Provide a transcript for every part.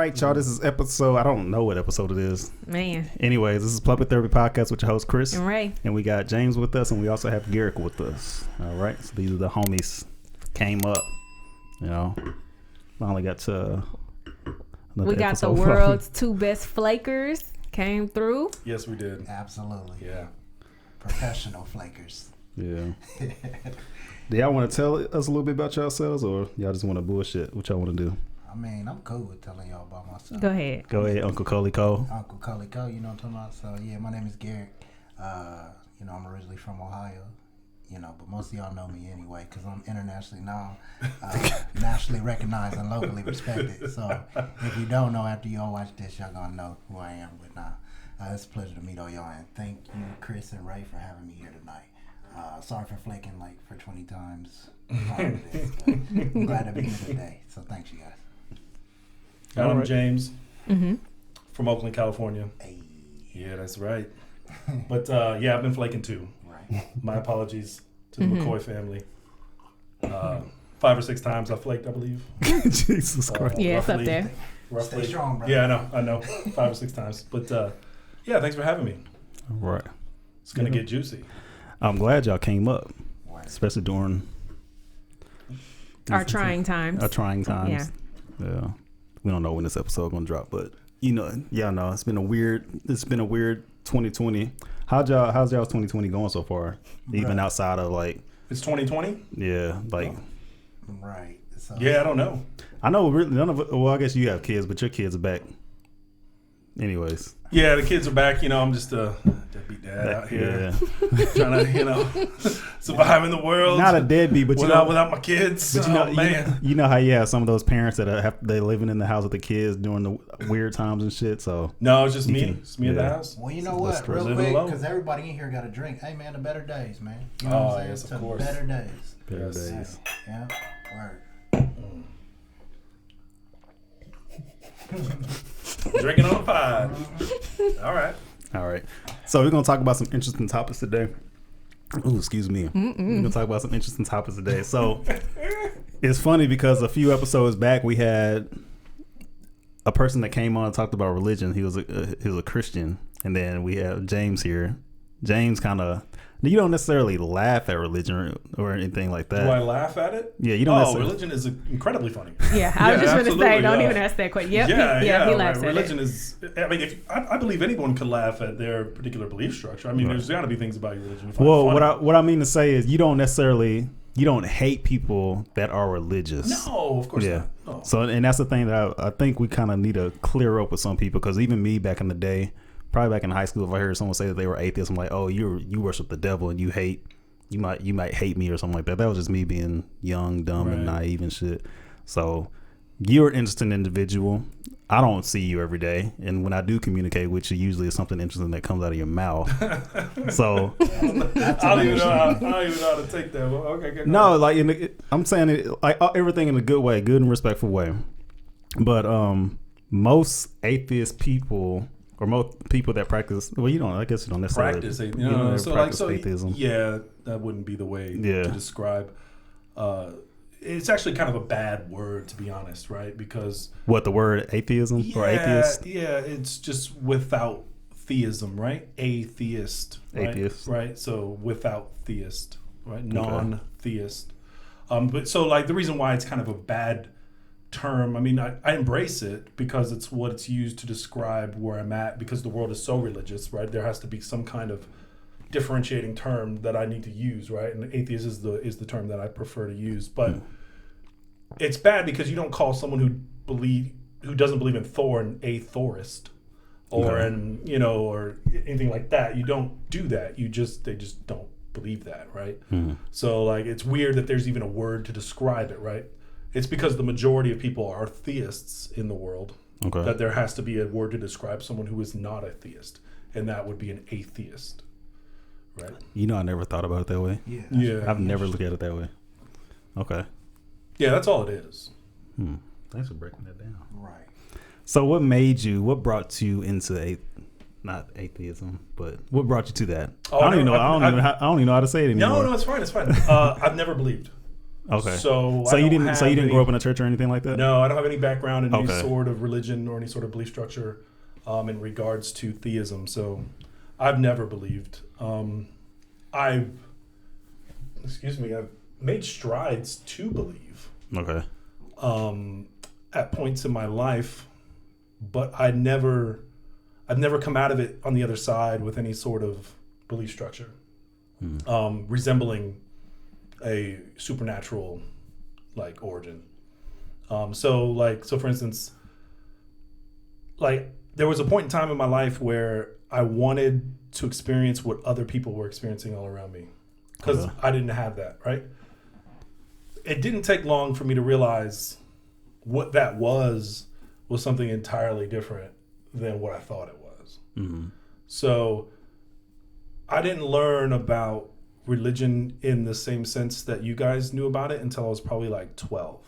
right, y'all. This is episode. I don't know what episode it is. Man. Anyways, this is Puppet Therapy Podcast with your host Chris and Ray, and we got James with us, and we also have Garrick with us. All right, so these are the homies. Came up, you know. Finally got to. We got the world's two best flakers came through. Yes, we did. Absolutely. Yeah. Professional flakers. Yeah. Do y'all want to tell us a little bit about yourselves, or y'all just want to bullshit? What y'all want to do? I mean, I'm cool with telling y'all about myself. Go ahead. Go ahead, Uncle Coley Cole. Uncle Coley Cole, you know what I'm talking about? So, yeah, my name is Garrick. You know, I'm originally from Ohio, you know, but most of y'all know me anyway because I'm internationally known, nationally recognized, and locally respected. So, if you don't know, after y'all watch this, y'all gonna know who I am. But it's a pleasure to meet all y'all, and thank you, Chris and Ray, for having me here tonight. Sorry for flaking like for 20 times. I'm glad to be here today. So thanks, you guys. And I'm James mm-hmm. from Oakland, California. Hey. Yeah, that's right. But yeah, I've been flaking too. Right. My apologies to the McCoy family. 5 or 6 times I flaked, I believe. Jesus Christ. Yeah, it's up there. Roughly. Stay strong, brother. Yeah, I know. 5 or 6 times. But yeah, thanks for having me. All right. It's going to get juicy. I'm glad y'all came up, Right. especially during Our trying times. Yeah. We don't know when this episode gonna drop, but you know, y'all know it's been a weird 2020. How's y'all's 2020 going so far? Even outside of like It's 2020? Yeah, like Right. So, Yeah, I don't know. I know really none of it, well, I guess you have kids, but your kids are back. Anyways. Yeah, the kids are back. You know, I'm just a deadbeat dad out here trying to, you know, survive in the world. Not a deadbeat, but without my kids. But you know how you have some of those parents that they living in the house with the kids during the weird times and shit. So no, it's just me. It's me at the house. Well, you know what? Real quick, because everybody in here got a drink. Hey, man, the better days, man. You know what I'm saying? Yes, of to course. Better days. Better days. Yeah. Word. Drinking on the pod. All right. So we're gonna talk about some interesting topics today. Ooh, excuse me. We're gonna talk about some interesting topics today. So it's funny because a few episodes back we had a person that came on and talked about religion. He was a Christian, and then we have James here. James kind of. You don't necessarily laugh at religion or anything like that. Do I laugh at it? Yeah, you don't. Religion is incredibly funny. Yeah, I was just going to say, don't even ask that question. Yep. Yeah, he laughs at religion it. is. I mean, I believe anyone could laugh at their particular belief structure. I mean, there's got to be things about your religion. Well, what I mean to say is, you don't hate people that are religious. No, of course not. No. So, and that's the thing that I think we kind of need to clear up with some people, because even me back in the day. Probably back in high school, if I heard someone say that they were atheists, I'm like, oh, you worship the devil and you might hate me or something like that. That was just me being young, dumb, and naive and shit. So you're an interesting individual. I don't see you every day, and when I do communicate with you, usually it's something interesting that comes out of your mouth. So I don't even know how to take that. Well, okay. No, like I'm saying it like everything in a good way, good and respectful way. But most atheist people. Or most people that practice, well, I guess you don't necessarily practice atheism. Yeah, that wouldn't be the way to describe. It's actually kind of a bad word, to be honest, right? Because what, the word atheism or atheist? Yeah, it's just without theism, right? Atheist, right? So without theist, right? Non-theist. But so like the reason why it's kind of a bad term, I mean, I embrace it because it's what it's used to describe where I'm at, because the world is so religious, right? There has to be some kind of differentiating term that I need to use, right? And atheist is the term that I prefer to use. But it's bad because you don't call someone who doesn't believe in Thor an atheist or or anything like that. You don't do that. They just don't believe that, right? So like it's weird that there's even a word to describe it, right? It's because the majority of people are theists in the world that there has to be a word to describe someone who is not a theist, and that would be an atheist, right? You know, I never thought about it that way. Yeah. I've never looked at it that way. Okay. Yeah, that's all it is. Thanks for breaking that down. Right. So what brought you into not atheism, but what brought you to that? I don't even know how to say it anymore. No, it's fine. I've never believed. Okay. So you didn't grow up in a church or anything like that? No, I don't have any background in any sort of religion or any sort of belief structure in regards to theism. So I've never believed. I've made strides to believe. Okay. At points in my life, but I've never come out of it on the other side with any sort of belief structure resembling a supernatural like origin. So for instance, like there was a point in time in my life where I wanted to experience what other people were experiencing all around me because I didn't have that, right? It didn't take long for me to realize what that was something entirely different than what I thought it was. Mm-hmm. So I didn't learn about religion in the same sense that you guys knew about it until I was probably like 12.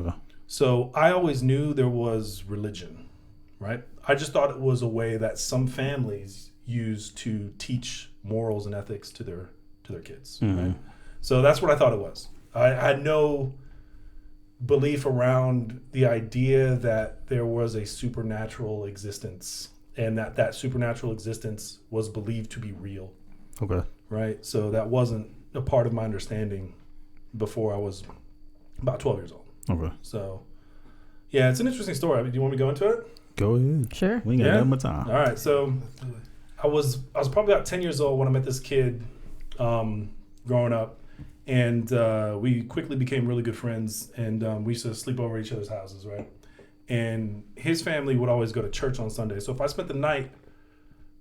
Okay. So I always knew there was religion, right? I just thought it was a way that some families use to teach morals and ethics to their kids, right? So that's what I thought it was. I had no belief around the idea that there was a supernatural existence and that supernatural existence was believed to be real. Okay. Right? So that wasn't a part of my understanding before I was about 12 years old. Okay. So, yeah, it's an interesting story. Do you want me to go into it? Go ahead. Sure. We ain't got that much time. All right. So I was probably about 10 years old when I met this kid growing up. And we quickly became really good friends. And we used to sleep over at each other's houses, right? And his family would always go to church on Sunday. So if I spent the night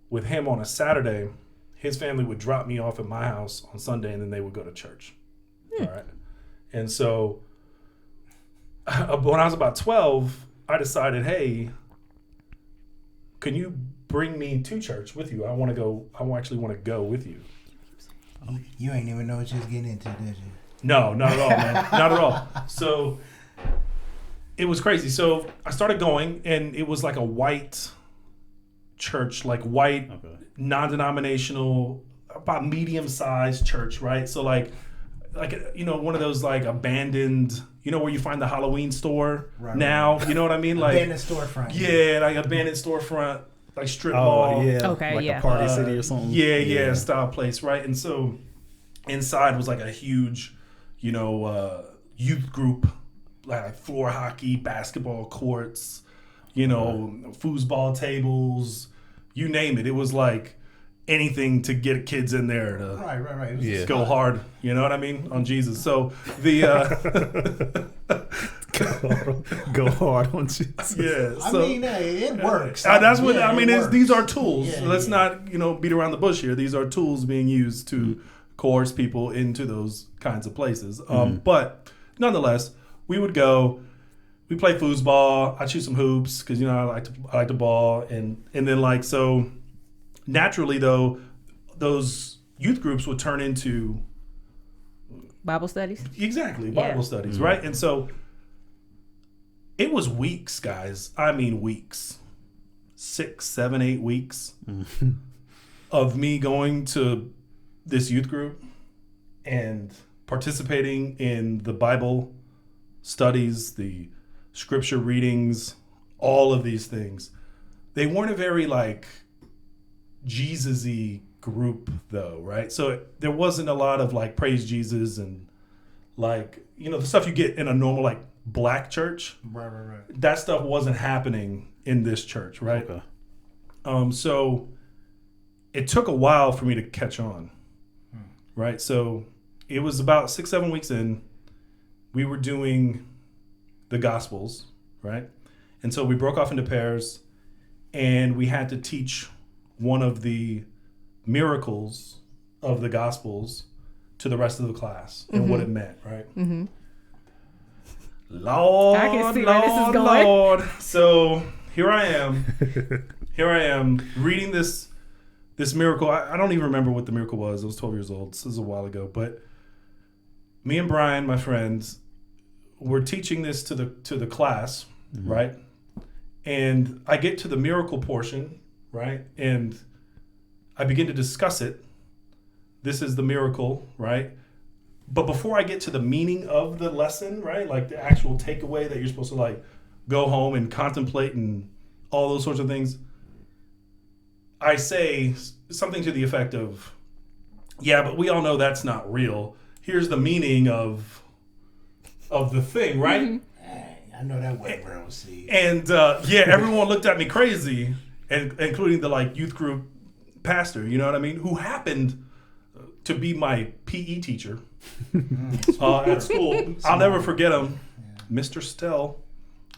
with him on a Saturday, his family would drop me off at my house on Sunday, and then they would go to church. All right. And so when I was about 12, I decided, hey, can you bring me to church with you? I actually want to go with you. You ain't even know what you was getting into, did you? No, not at all, man. Not at all. So it was crazy. So I started going, and it was like a white church, like white, non-denominational, about medium-sized church, right? So like one of those like abandoned, where you find the Halloween store now, you know what I mean? Like abandoned storefront. Yeah, like abandoned storefront, like strip mall. Yeah. Okay, like a Party City or something. Yeah, style place, right? And so inside was like a huge, youth group, like floor hockey, basketball courts, foosball tables, you name it. It was like anything to get kids in there to right. Go hard, you know what I mean, on Jesus. So the go hard on Jesus. Yeah, I so, mean, it works. That's what I mean. These are tools. Yeah, Let's not beat around the bush here. These are tools being used to coerce people into those kinds of places. But nonetheless, we would go. We play foosball. I shoot some hoops because I like to ball, and then so naturally though, those youth groups would turn into Bible studies. Exactly, Bible studies, right? And so it was weeks, guys. I mean weeks, 6, 7, 8 weeks of me going to this youth group and participating in the Bible studies, the scripture readings, all of these things. They weren't a very Jesus-y group though, right? So there wasn't a lot of praise Jesus and the stuff you get in a normal black church. Right. That stuff wasn't happening in this church, right? Okay. So it took a while for me to catch on, right? So it was about 6, 7 weeks in, we were doing the Gospels, right? And so we broke off into pairs, and we had to teach one of the miracles of the Gospels to the rest of the class and what it meant, right? Mm-hmm. Lord, I can see where this is going. Lord. So here I am reading this miracle. I don't even remember what the miracle was. I was 12 years old. This is a while ago. But me and Brian, my friends, were teaching this to the class, right? And I get to the miracle portion, right? And I begin to discuss it. This is the miracle, right? But before I get to the meaning of the lesson, right, like the actual takeaway that you're supposed to like go home and contemplate and all those sorts of things, I say something to the effect of, yeah, but we all know that's not real. Here's the meaning of the thing, right? Mm-hmm. Hey, I know that wet brown seed. And everyone looked at me crazy, and including the like youth group pastor, you know what I mean, who happened to be my PE teacher at school. I'll never forget him, Mr. Stell.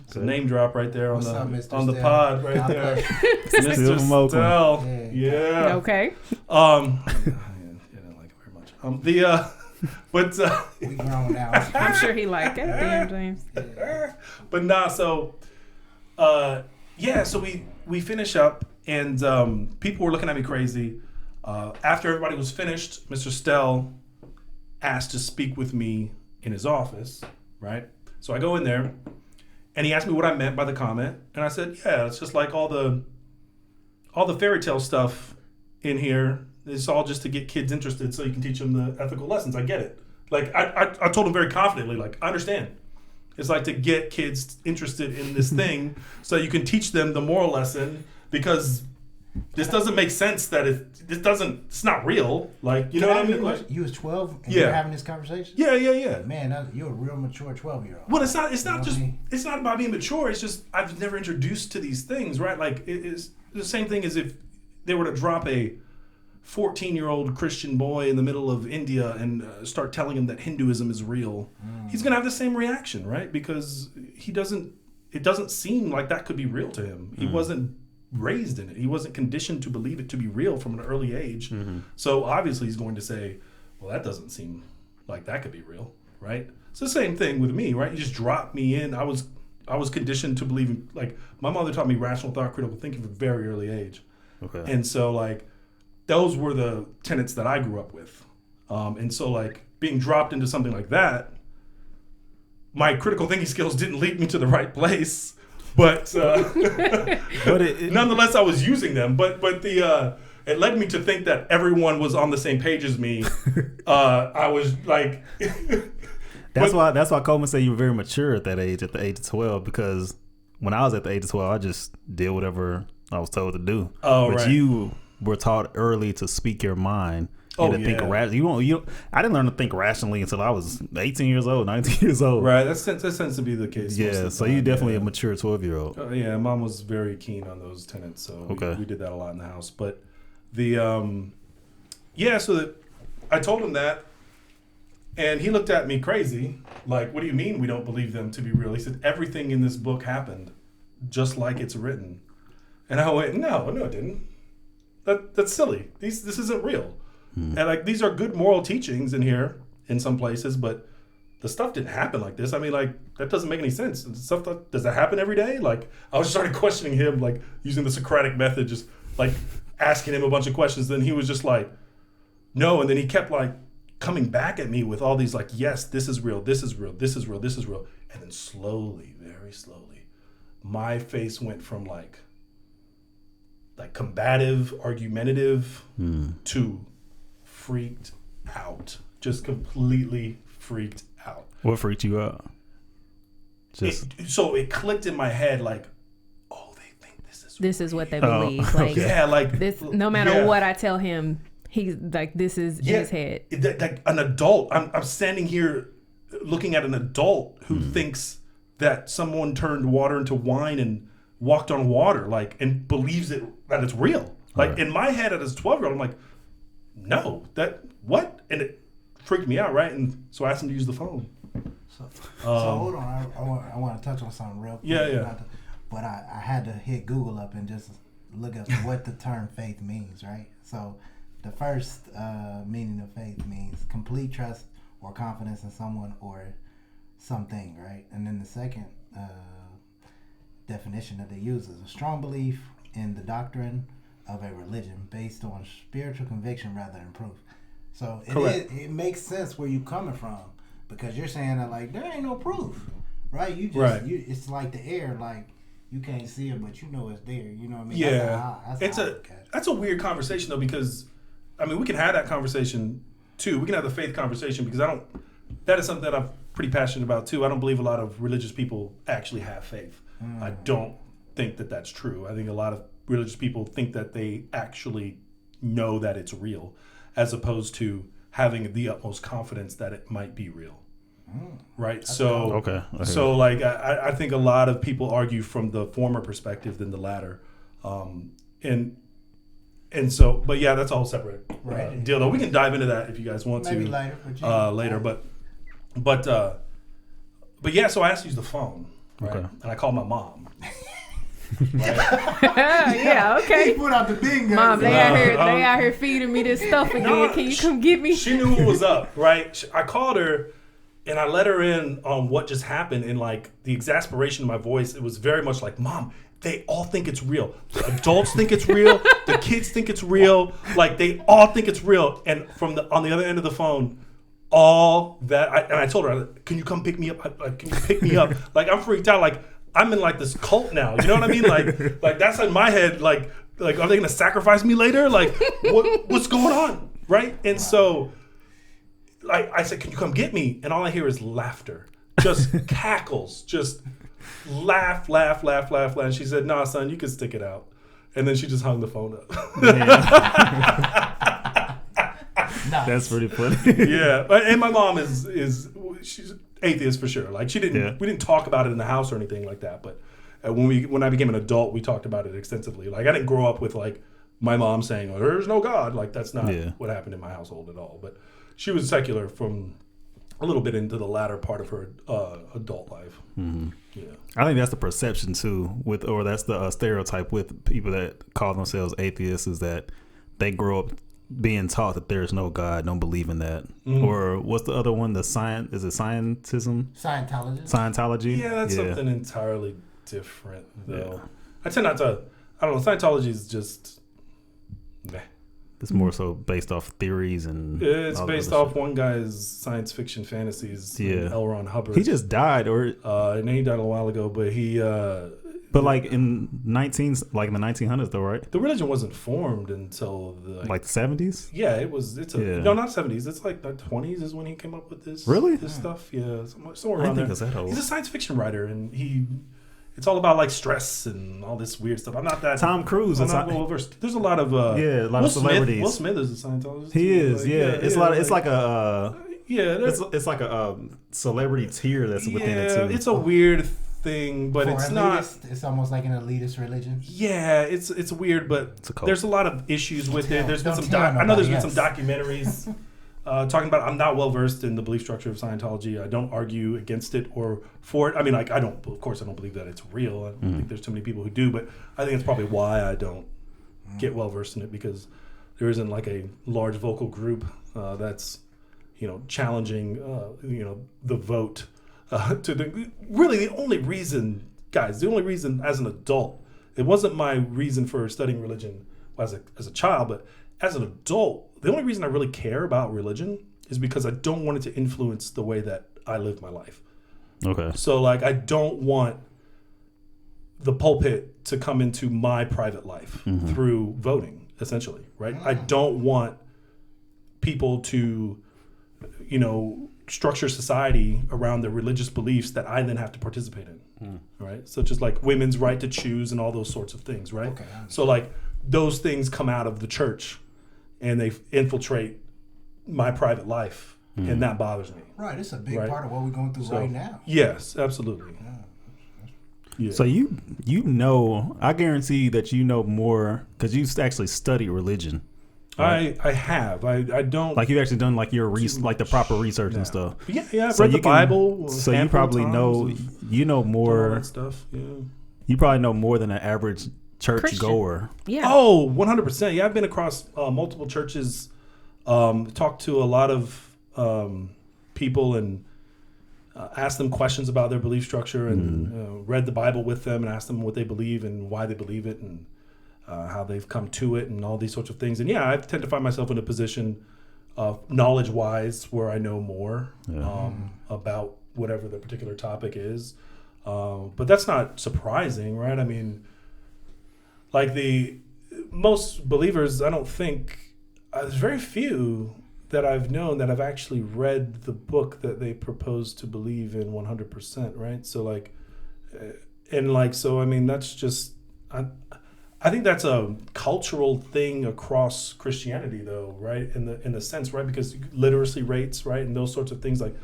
It's a name drop right there on the pod right there. Mr. Stell. Yeah. Okay. I didn't like it very much. We grown now. I'm sure he liked it. Damn, James. But nah, so we finish up, and people were looking at me crazy. After everybody was finished, Mr. Stell asked to speak with me in his office, right? So I go in there, and he asked me what I meant by the comment, and I said, yeah, it's just like all the fairy tale stuff in here. It's all just to get kids interested so you can teach them the ethical lessons. I get it. Like, I told him very confidently, like, I understand. It's like to get kids interested in this thing so you can teach them the moral lesson, because this doesn't make sense that it's not real. Like, you know what I mean? Like, you was 12 and you're having this conversation? Yeah. Man, you're a real mature 12-year-old. Well, it's not about being mature. It's just I've never introduced to these things, right? Like, it's the same thing as if they were to drop a 14-year-old Christian boy in the middle of India and start telling him that Hinduism is real. He's going to have the same reaction, right? Because it doesn't seem like that could be real to him. He wasn't raised in it. He wasn't conditioned to believe it to be real from an early age. So obviously he's going to say, well, that doesn't seem like that could be real, right? It's the same thing with me, right? You just dropped me in. I was conditioned to believe in, like, my mother taught me rational thought, critical thinking from a very early age. Okay. And so, like, those were the tenets that I grew up with. And so, like, being dropped into something like that, my critical thinking skills didn't lead me to the right place. But nonetheless, I was using them. But it led me to think that everyone was on the same page as me. I was like... That's why Coleman said you were very mature at the age of 12, because when I was at the age of 12, I just did whatever I was told to do. Oh, but right. You were taught early to speak your mind and to think rationally. I didn't learn to think rationally until I was 18 years old, 19 years old. Right, that tends to be the case. Yeah, so you definitely a mature 12-year-old. Yeah, Mom was very keen on those tenets, so we did that a lot in the house. But so that I told him that, and he looked at me crazy, like, what do you mean we don't believe them to be real? He said, everything in this book happened just like it's written. And I went, no, it didn't. That's silly. This isn't real. And like, these are good moral teachings in here in some places, but the stuff didn't happen like this. I mean, like, that doesn't make any sense. Does that happen every day? Like, I was started questioning him, like, using the Socratic method, just like asking him a bunch of questions. Then he was just like, no. And then he kept like coming back at me with all these like, yes, this is real, this is real, this is real, this is real. And then slowly, very slowly, my face went from like combative, argumentative to freaked out. Just completely freaked out. What freaked you out? So it clicked in my head like, oh, they think this is what they believe. Like, yeah, like this. No matter what I tell him, he's like, this is in his head. Like an adult. I'm standing here looking at an adult who thinks that someone turned water into wine and walked on water, like, and believes that it's real. Like, in my head as a 12-year-old, I'm like, no, what? And it freaked me out, right? And so I asked him to use the phone. So hold on, I want to touch on something real quick. Yeah. But I had to hit Google up and just look up what the term faith means, right? So the first meaning of faith means complete trust or confidence in someone or something, right? And then the second definition that they use is a strong belief in the doctrine of a religion based on spiritual conviction rather than proof. So it makes sense where you're coming from, because you're saying that, like, there ain't no proof, right? It's like the air, like, you can't see it, but you know it's there. You know what I mean? Yeah, that's a weird conversation though, because I mean, we can have that conversation too. We can have the faith conversation, because that is something that I'm pretty passionate about too. I don't believe a lot of religious people actually have faith. I don't think that that's true. I think a lot of religious people think that they actually know that it's real, as opposed to having the utmost confidence that it might be real. Right. So, so like, I think a lot of people argue from the former perspective than the latter. And so, but yeah, that's a whole separate deal though. We can dive into that if you guys want Maybe to later, but yeah, so I asked to use the phone, right? And I called my mom. Yeah, okay. He put out the thing, Mom, they out here feeding me this stuff again. Can you come get me? She knew what was up, right? I called her and I let her in on what just happened, and like the exasperation in my voice, it was very much like, Mom, they all think it's real. The adults think it's real. The kids think it's real. Like they all think it's real. And on the other end of the phone, all that, I told her, can you come pick me up? Can you pick me up? Like I'm freaked out. Like I'm in like this cult now. You know what I mean? Like that's in my head. Like are they gonna sacrifice me later? Like what's going on? Right? And so like I said, can you come get me? And all I hear is laughter, just cackles, just laugh. And she said, "Nah, son, you can stick it out." And then she just hung the phone up. Nice. That's pretty funny. Yeah, and my mom she's atheist for sure. Like we didn't talk about it in the house or anything like that. But when I became an adult, we talked about it extensively. Like I didn't grow up with like my mom saying, "Oh, there's no God." Like that's not what happened in my household at all. But she was secular from a little bit into the latter part of her adult life. Mm-hmm. Yeah, I think that's the perception too, that's the stereotype with people that call themselves atheists, is that they grow up being taught that there's no God, don't believe in that. Or what's the other one? Is it scientism? Scientology. Yeah, that's something entirely different though. Yeah. I tend not to. I don't know. Scientology is just meh. It's more so based off theories and it's based off one guy's science fiction fantasies. L. Ron Hubbard. He just died, and he died a while ago. But he. But like in the 1900s though, right? The religion wasn't formed until the 70s. Yeah, it was. No, not 70s. It's like the 20s is when he came up with this. Really? This stuff. Yeah, somewhere around there. It's that old. He's a science fiction writer, and it's all about like stress and all this weird stuff. I'm not that. Tom Cruise. I'm not well versed. There's a lot of a lot of celebrities. Will Smith is a Scientologist. He is. It's a lot. It's like a. It's like a celebrity tier that's within it too. It's a weird thing, but it's not. It's almost like an elitist religion. Yeah, it's weird, but there's a lot of issues with it. There's been some. I know there's been some documentaries talking about. I'm not well versed in the belief structure of Scientology. I don't argue against it or for it. I mean, like I don't. Of course, I don't believe that it's real. I don't think there's too many people who do, but I think it's probably why I don't get well versed in it, because there isn't like a large vocal group that's challenging the vote. Really the only reason as an adult, it wasn't my reason for studying religion as a child, but as an adult, the only reason I really care about religion is because I don't want it to influence the way that I live my life. Okay. So like I don't want the pulpit to come into my private life through voting, essentially, right? I don't want people to structure society around the religious beliefs that I then have to participate in, right? Such as like women's right to choose and all those sorts of things, right? Okay. So like those things come out of the church and they infiltrate my private life, and that bothers me. Right, it's a big part of what we're going through right now. Yes, absolutely. Yeah. So I guarantee that you know more because you actually studied religion. Right? I have. I don't like you actually done like your like the proper research and stuff. Yeah. I've read the Bible. So you probably know more all that stuff. Yeah. You probably know more than an average church Christian goer. Yeah. Oh, 100%. Yeah, I've been across multiple churches, talked to a lot of people, and asked them questions about their belief structure, and read the Bible with them and asked them what they believe and why they believe it, and how they've come to it and all these sorts of things. And yeah, I tend to find myself in a position knowledge-wise where I know more about whatever the particular topic is. But that's not surprising, right? I mean, like most believers, I don't think, there's very few that I've known that have actually read the book that they propose to believe in 100%, right? So like, and like, so I mean, that's just, I think that's a cultural thing across Christianity, though, right? In the sense, right? Because literacy rates, right, and those sorts of things, like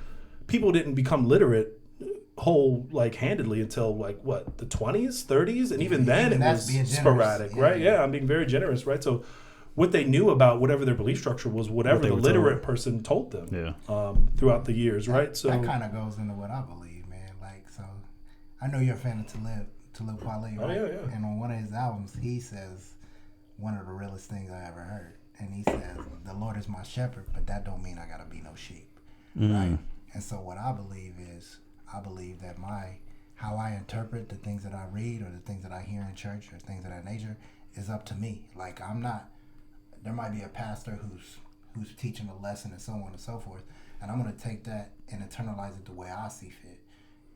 people didn't become literate handedly until like what, the 20s, 30s, and even then it was sporadic, right? Yeah, I'm being very generous, right? So what they knew about whatever their belief structure was, whatever the literate person told them, throughout the years, right? So that kind of goes into what I believe, man. Like, so I know you're a fan of Talib Kweli, right? Oh, yeah. And on one of his albums, he says one of the realest things I ever heard. And he says, the Lord is my shepherd, but that don't mean I got to be no sheep, right? And so what I believe is, I believe that how I interpret the things that I read or the things that I hear in church or things of that nature is up to me. Like, I'm not, there might be a pastor who's teaching a lesson and so on and so forth, and I'm going to take that and internalize it the way I see fit.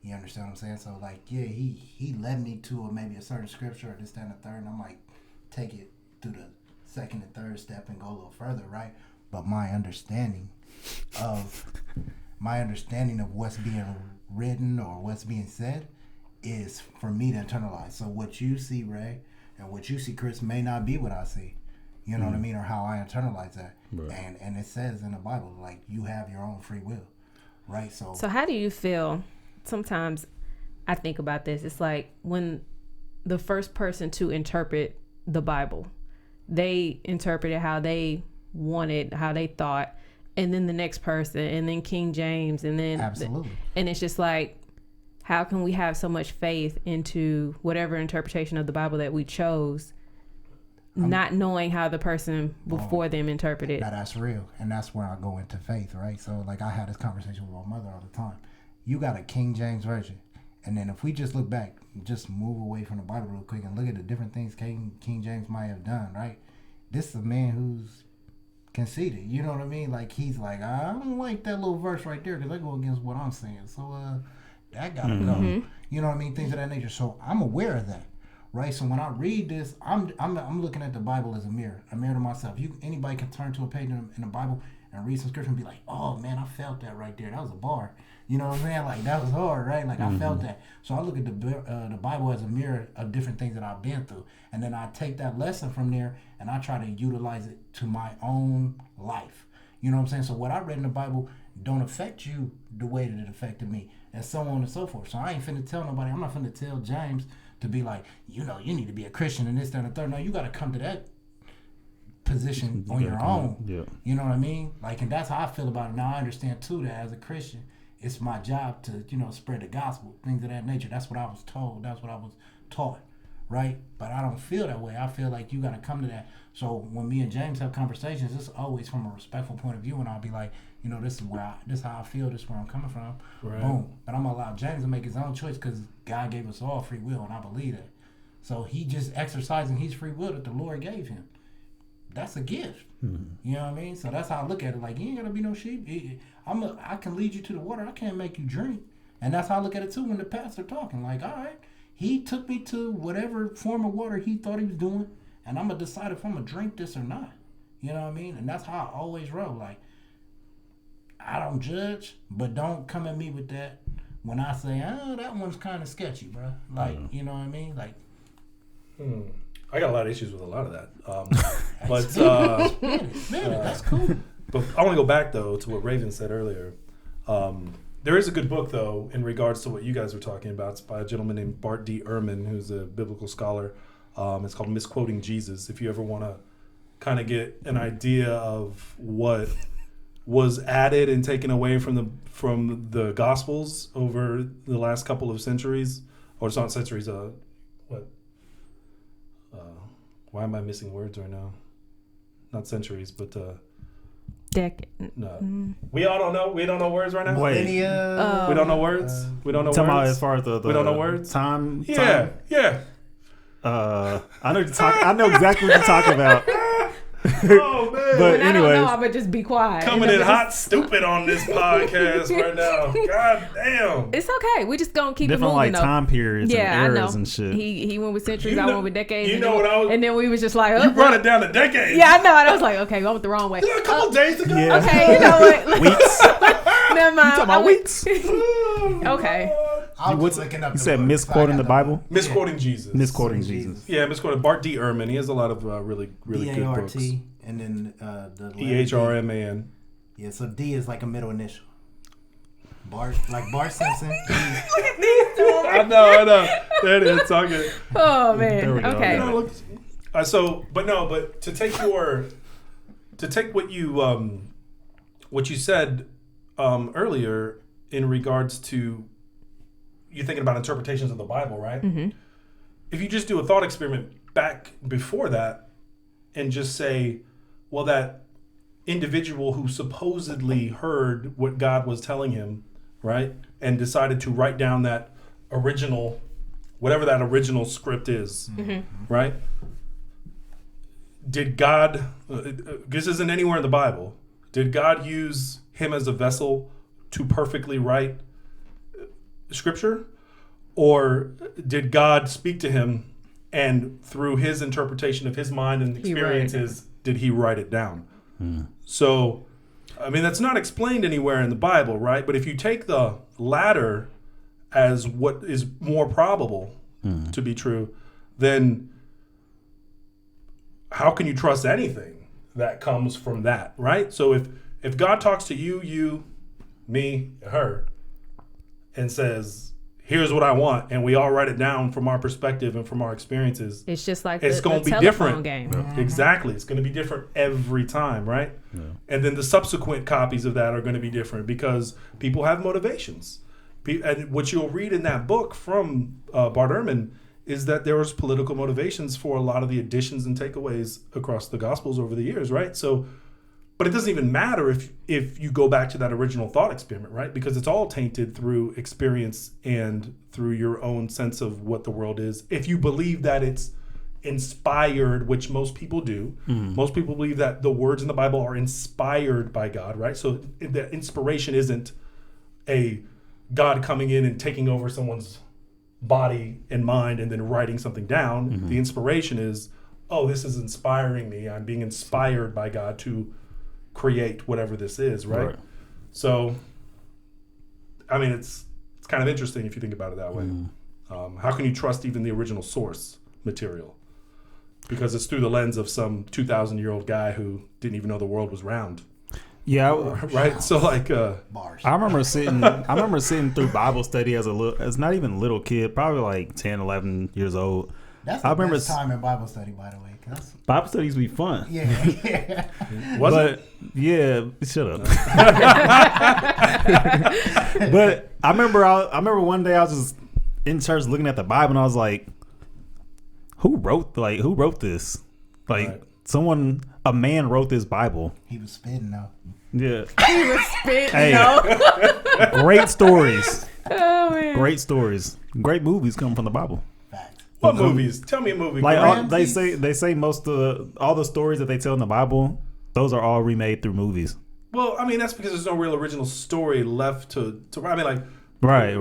You understand what I'm saying? So like, yeah, he led me to maybe a certain scripture or this, that, and the third, and I'm like, take it through the second and third step and go a little further, right? But my understanding of what's being written or what's being said is for me to internalize. So what you see, Ray, and what you see, Chris, may not be what I see. You know what I mean? Or how I internalize that. Right. And it says in the Bible, like, you have your own free will, right? So how do you feel? Sometimes I think about this. It's like when the first person to interpret the Bible, they interpreted how they wanted, how they thought, and then the next person, and then King James, and then absolutely. And it's just like, how can we have so much faith into whatever interpretation of the Bible that we chose, not knowing how the person before them interpreted? Now that's real, and that's where I go into faith, right? So like, I had this conversation with my mother all the time. You got a King James version, and then if we just look back, just move away from the Bible real quick and look at the different things King James might have done, right? This is a man who's conceited, you know what I mean? Like, he's like, I don't like that little verse right there because I go against what I'm saying, so that gotta go. You know what I mean? Things of that nature. So I'm aware of that, right? So when I read this, I'm looking at the Bible as a mirror to myself. Anybody can turn to a page in the Bible and read some scripture and be like, oh man, I felt that right there. That was a bar. You know what I'm saying? Like, that was hard, right? Like, I felt that. So I look at the Bible as a mirror of different things that I've been through. And then I take that lesson from there and I try to utilize it to my own life. You know what I'm saying? So what I read in the Bible don't affect you the way that it affected me, and so on and so forth. So I ain't finna tell nobody. I'm not finna tell James to be like, you need to be a Christian and this, that, and the third. No, you got to come to that position on your own. Yeah. You know what I mean? Like, and that's how I feel about it. Now I understand too that as a Christian, it's my job to, spread the gospel, things of that nature. That's what I was told. That's what I was taught, right? But I don't feel that way. I feel like you got to come to that. So when me and James have conversations, it's always from a respectful point of view, and I'll be like, this is how I feel. This is where I'm coming from. Right. Boom. But I'm gonna allow James to make his own choice because God gave us all free will, and I believe that. So he just exercising his free will that the Lord gave him. That's a gift. You know what I mean? So that's how I look at it. Like, you ain't gotta be no sheep. I can lead you to the water. I can't make you drink. And that's how I look at it too when the pastor talking. Like, all right, he took me to whatever form of water he thought he was doing, and I'm gonna decide if I'm gonna drink this or not. You know what I mean? And that's how I always roll. Like, I don't judge, but don't come at me with that when I say, that one's kind of sketchy, bro. Like, you know what I mean? Like, I got a lot of issues with a lot of that. That's cool. But I want to go back, though, to what Raven said earlier. There is a good book, though, in regards to what you guys were talking about. It's by a gentleman named Bart D. Ehrman, who's a biblical scholar. It's called Misquoting Jesus. If you ever want to kind of get an idea of what was added and taken away from the Gospels over the last couple of centuries, or it's not centuries, why am I missing words right now? Not centuries, but decade. No, we all don't know. We don't know words right now. Wait, we don't know words. We don't know words. About as far as the we don't know words. Time. Yeah. I know exactly what you're talking about. Oh man! But when I don't anyways, know, I'm gonna just be quiet. Coming in hot, stupid on this podcast right now. God damn! It's okay. We just gonna keep different it moving. like time periods and I know. eras and shit. He went with centuries. You I know- went with decades. you and know then, what I was- And then we was just like, You brought it down to decades. Yeah, I know. And I was like, okay, I went the wrong way. A couple days ago. Yeah. Okay, you know what? Weeks. Never mind. You talking about weeks? Okay. I was What's, looking up you the said book, misquoting so I the got Bible? Misquoting Jesus. Misquoting Jesus. Yeah, misquoting Bart D. Ehrman. He has a lot of really good books. D-A-R-T, and then the letter E-H-R-M-A-N. Yeah, so D is like a middle initial. Bart, like Bart Simpson. I know. There it is. It's all good. Oh There man. we go. Okay. You know, look, but to take what you said earlier in regards to you thinking about interpretations of the Bible, right? Mm-hmm. If you just do a thought experiment back before that and just say, well, that individual who supposedly heard what God was telling him, right, and decided to write down that original, whatever that original script is, right? Did God, this isn't anywhere in the Bible, did God use him as a vessel to perfectly write scripture? Or did God speak to him and through his interpretation of his mind and experiences, did he write it down? So, I mean, that's not explained anywhere in the Bible, right? But if you take the latter as what is more probable to be true, then how can you trust anything that comes from that, right? So if God talks to you, me, her, and says, here's what I want, and we all write it down from our perspective and from our experiences, It's just like it's going to be telephone different. game. Exactly. It's going to be different every time, right? Yeah. And then the subsequent copies of that are going to be different because people have motivations. And what you'll read in that book from Bart Ehrman is that there was political motivations for a lot of the additions and takeaways across the Gospels over the years, right? So, but it doesn't even matter if you go back to that original thought experiment, right? Because it's all tainted through experience and through your own sense of what the world is. If you believe that it's inspired, which most people do, most people believe that the words in the Bible are inspired by God, right? So the inspiration isn't a God coming in and taking over someone's body and mind and then writing something down. The inspiration is, oh, this is inspiring me. I'm being inspired by God to create whatever this is, right? So, I mean, it's kind of interesting if you think about it that way. How can you trust even the original source material? Because it's through the lens of some 2,000-year-old guy who didn't even know the world was round. Yeah, right. So like, Bars. I remember sitting through Bible study as not even little kid, probably like 10, 11 years old. That's I the remember best time in Bible study, by the way. Bible studies be fun. Yeah. was it? Yeah, shut up. But I remember one day I was just in church looking at the Bible and I was like, who wrote this? Like a man wrote this Bible. He was spitting though. Yeah. He was spitting. Hey. No. Great stories. Oh man. Great stories. Great movies come from the Bible. Facts. What movies? Tell me a movie. Like they say most of all the stories that they tell in the Bible, those are all remade through movies. Well, I mean, that's because there's no real original story left to I mean, like, Right.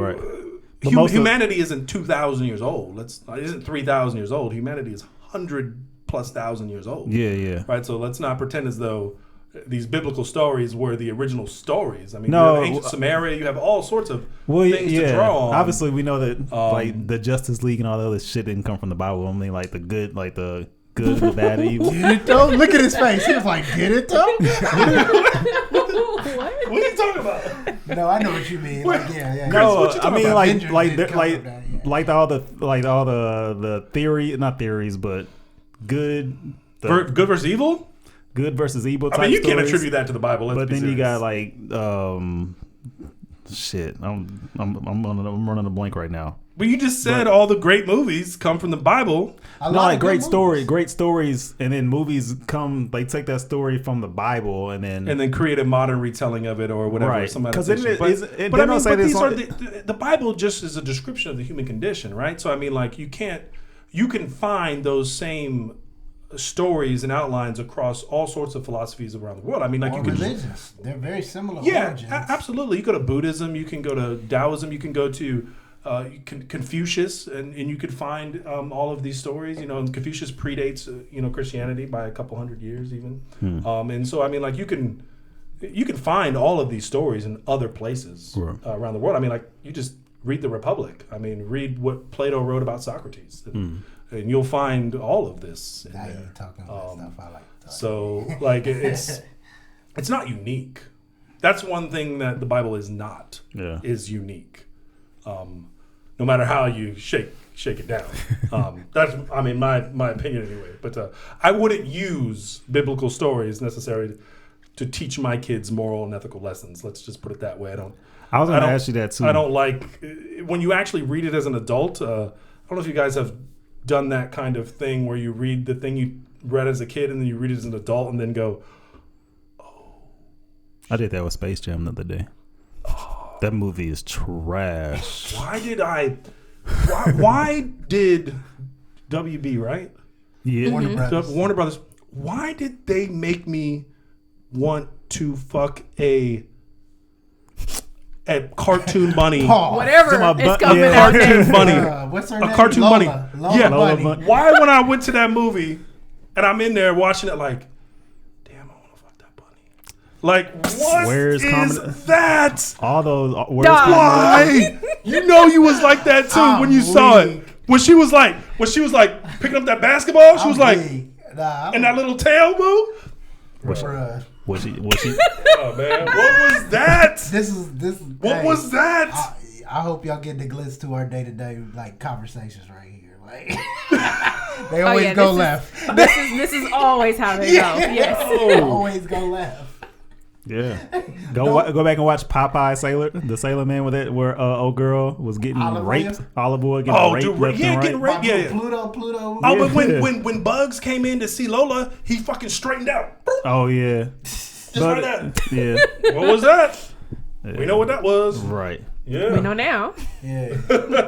Humanity isn't 2,000 years old. Isn't 3,000 years old. Humanity is 100,000+ years old. Yeah. Right. So let's not pretend as though these biblical stories were the original stories. I mean, No, you have ancient Samaria. You have all sorts of things yeah. to draw on. Obviously, we know that like the Justice League and all the other shit didn't come from the Bible. I mean, like the good, the bad, evil. Get it though? Look at his face. He was like, "Get it though?" What? What are you talking about? No, I know what you mean. Like, yeah. No, what you I talking mean about? Avengers didn't come from that, yeah. like all the theory, not theories, but good Good versus evil. good versus evil. I Type mean, you can't stories. attribute that to the Bible. Let's But be then you serious. got like shit. I'm running a blank right now. But you just said all the great movies come from the Bible. A No, lot like of good movies. great stories, and then movies come. They take that story from the Bible, and then create a modern retelling of it or whatever. Right. Some 'Cause then adaptation. it- But they I don't mean, say but this these on- are the Bible just is a description of the human condition, right? So I mean, like you can find those same stories and outlines across all sorts of philosophies around the world. I mean, like, or you can religions. They're very similar. Yeah, origins. Absolutely. You go to Buddhism, you can go to Taoism, you can go to Confucius, and you could find all of these stories. You know, and Confucius predates Christianity by a couple hundred years even. And so, I mean, like, you can find all of these stories in other places around the world. I mean, like, you just read the Republic. I mean, read what Plato wrote about Socrates, and you'll find all of this. Now you're talking about stuff I like to talk. So, like, it's not unique. That's one thing that the Bible is not. Is unique. No matter how you shake it down. That's, I mean, my opinion anyway. But I wouldn't use biblical stories necessarily to teach my kids moral and ethical lessons. Let's just put it that way. I was going to ask you that too. I don't like when you actually read it as an adult. I don't know if you guys have done that kind of thing where you read the thing you read as a kid and then you read it as an adult and then go, oh. I did that with Space Jam the other day. Oh. That movie is trash. Why did WB, right? Yeah. Warner Brothers. Why did they make me want to fuck a cartoon bunny? Whatever it's coming out cartoon bunny. What's her a name? cartoon Lola. bunny. Lola Bunny. Why, when I went to that movie and I'm in there watching it, like, damn, I want to fuck that bunny. Like, what is that? All those. Why? You know you was like that too when you saw it. When she was like picking up that basketball, she was like, and that little tail move. Was she? Oh man, what was that? What was that? I hope y'all get the glitz to our day-to-day like conversations right here. Like they always go left. This is always how they go. Yes, they always go left. Yeah, go back and watch Popeye the Sailor Man with it, where old girl was getting raped. Olive Oil getting raped. Getting raped. Yeah, Pluto. Oh, but when Bugs came in to see Lola, he fucking straightened out. Oh yeah, just like that. Yeah. What was that? Yeah. We know what that was. Right. Yeah. We know now. Yeah.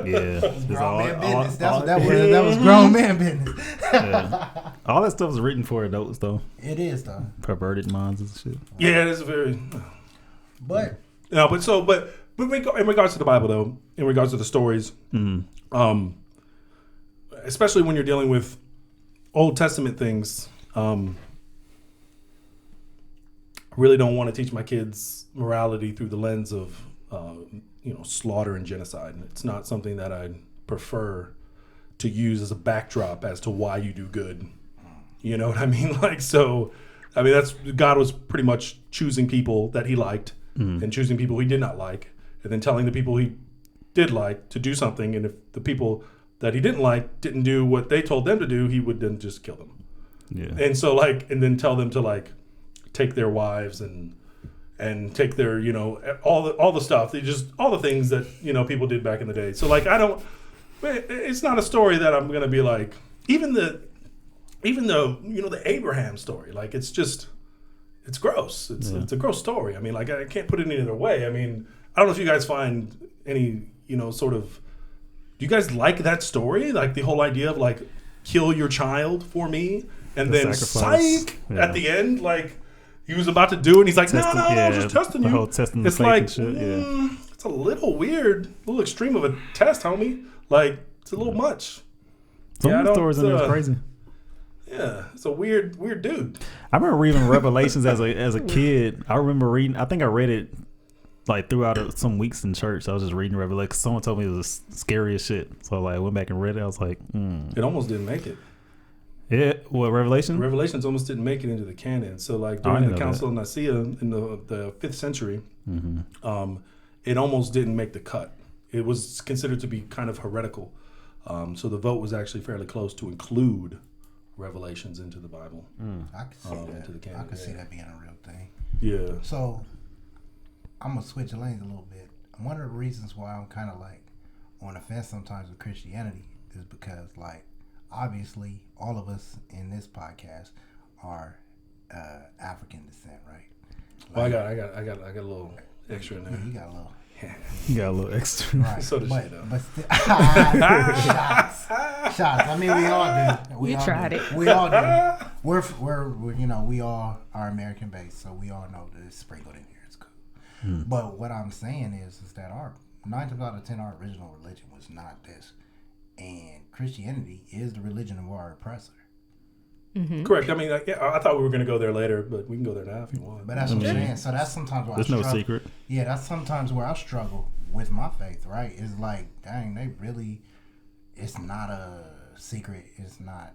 Yeah. Grown man business. That was grown man business. Yeah. All that stuff is written for adults, though. It is, though. Perverted minds and shit. Yeah, it is very. But. No, but in regards to the Bible, though, in regards to the stories, especially when you're dealing with Old Testament things, I really don't want to teach my kids morality through the lens of slaughter and genocide. It's not something that I prefer to use as a backdrop as to why you do good. You know what I mean? Like, so, I mean, God was pretty much choosing people that he liked and choosing people he did not like, and then telling the people he did like to do something. And if the people that he didn't like didn't do what they told them to do, he would then just kill them. Yeah. And so, and then tell them to take their wives and take their, all the stuff. All the things that, people did back in the day. So it's not a story that I'm going to be like, even though, the Abraham story, it's gross. It's a gross story. I mean, I can't put it any other way. I mean, I don't know if you guys find any, sort of, do you guys like that story? Like the whole idea of kill your child for me and then psych at the end, he was about to do it, and he's like, no, I was just testing you. The whole testing the it's like, shit, it's a little weird, a little extreme of a test, homie. It's a little much. Some of the stories in there is crazy. Yeah, it's a weird dude. I remember reading Revelations as a kid. I remember reading. I think I read it throughout some weeks in church. I was just reading Revelation. Someone told me it was scary as shit. So I went back and read it. I was like, It almost didn't make it. Yeah, what, Revelation? Revelations almost didn't make it into the canon. So during the Council of Nicaea in the 5th century, it almost didn't make the cut. It was considered to be kind of heretical. So the vote was actually fairly close to include Revelations into the Bible. I can see that. Into the canon. I can see that being a real thing. Yeah. So I'm going to switch lanes a little bit. One of the reasons why I'm kind of on the fence sometimes with Christianity is because obviously, all of us in this podcast are African descent, right? Well, I got a little extra in there. Yeah, you got a little You got a little extra. Right. So does she, though. But shots. I mean, we all do. You tried it. We all do. We're we all are American based, so we all know that it's sprinkled in here. It's cool. But what I'm saying is that our 9 times out of 10, our original religion was not this, and Christianity is the religion of our oppressor. Mm-hmm. Correct. I mean, I thought we were going to go there later, but we can go there now if you want. But that's what I'm saying. So that's sometimes where there's no secret. Yeah, that's sometimes where I struggle with my faith, right? It's like, dang, it's not a secret. It's not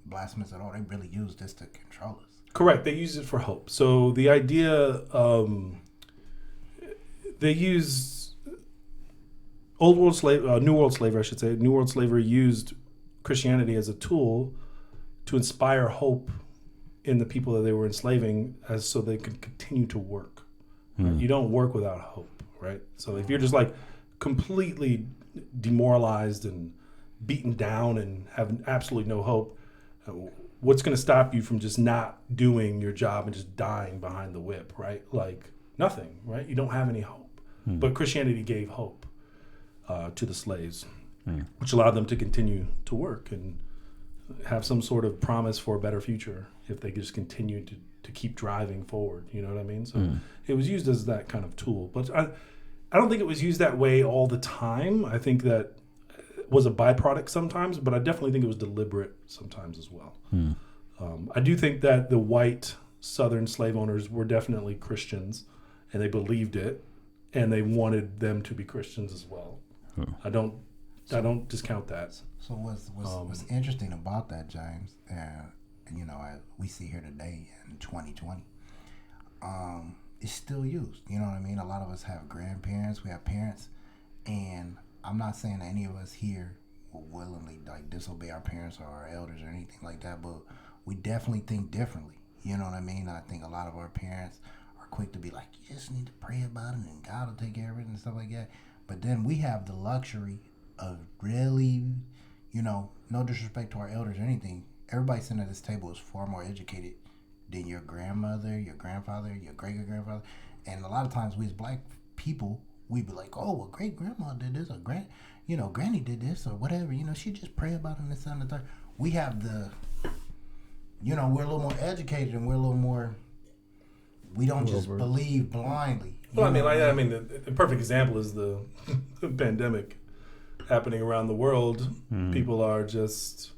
blasphemous at all. They really use this to control us. Correct. They use it for hope. So the idea, they use New World slavery, I should say. New World slavery used Christianity as a tool to inspire hope in the people that they were enslaving, so they could continue to work. Right? You don't work without hope, right? So if you're just like completely demoralized and beaten down and have absolutely no hope, what's going to stop you from just not doing your job and just dying behind the whip, right? Like nothing, right? You don't have any hope. But Christianity gave hope to the slaves, which allowed them to continue to work and have some sort of promise for a better future if they just continue to keep driving forward. You know what I mean? So it was used as that kind of tool. But I don't think it was used that way all the time. I think that was a byproduct sometimes, but I definitely think it was deliberate sometimes as well. I do think that the white Southern slave owners were definitely Christians, and they believed it, and they wanted them to be Christians as well. I don't discount that. So what's interesting about that, James, and we see here today in 2020, it's still used. You know what I mean? A lot of us have grandparents, we have parents, and I'm not saying that any of us here will willingly like disobey our parents or our elders or anything like that, but we definitely think differently. You know what I mean? I think a lot of our parents are quick to be like, you just need to pray about it and God will take care of it and stuff like that. But then we have the luxury of really, no disrespect to our elders or anything, everybody sitting at this table is far more educated than your grandmother, your grandfather, your great-grandfather. And a lot of times we as black people, we be like, oh, well, great-grandma did this, or granny did this, or whatever. She just pray about it and this and the third. We have we're a little more educated and we're a little more, we don't just believe blindly. Well, the perfect example is the pandemic happening around the world. People are just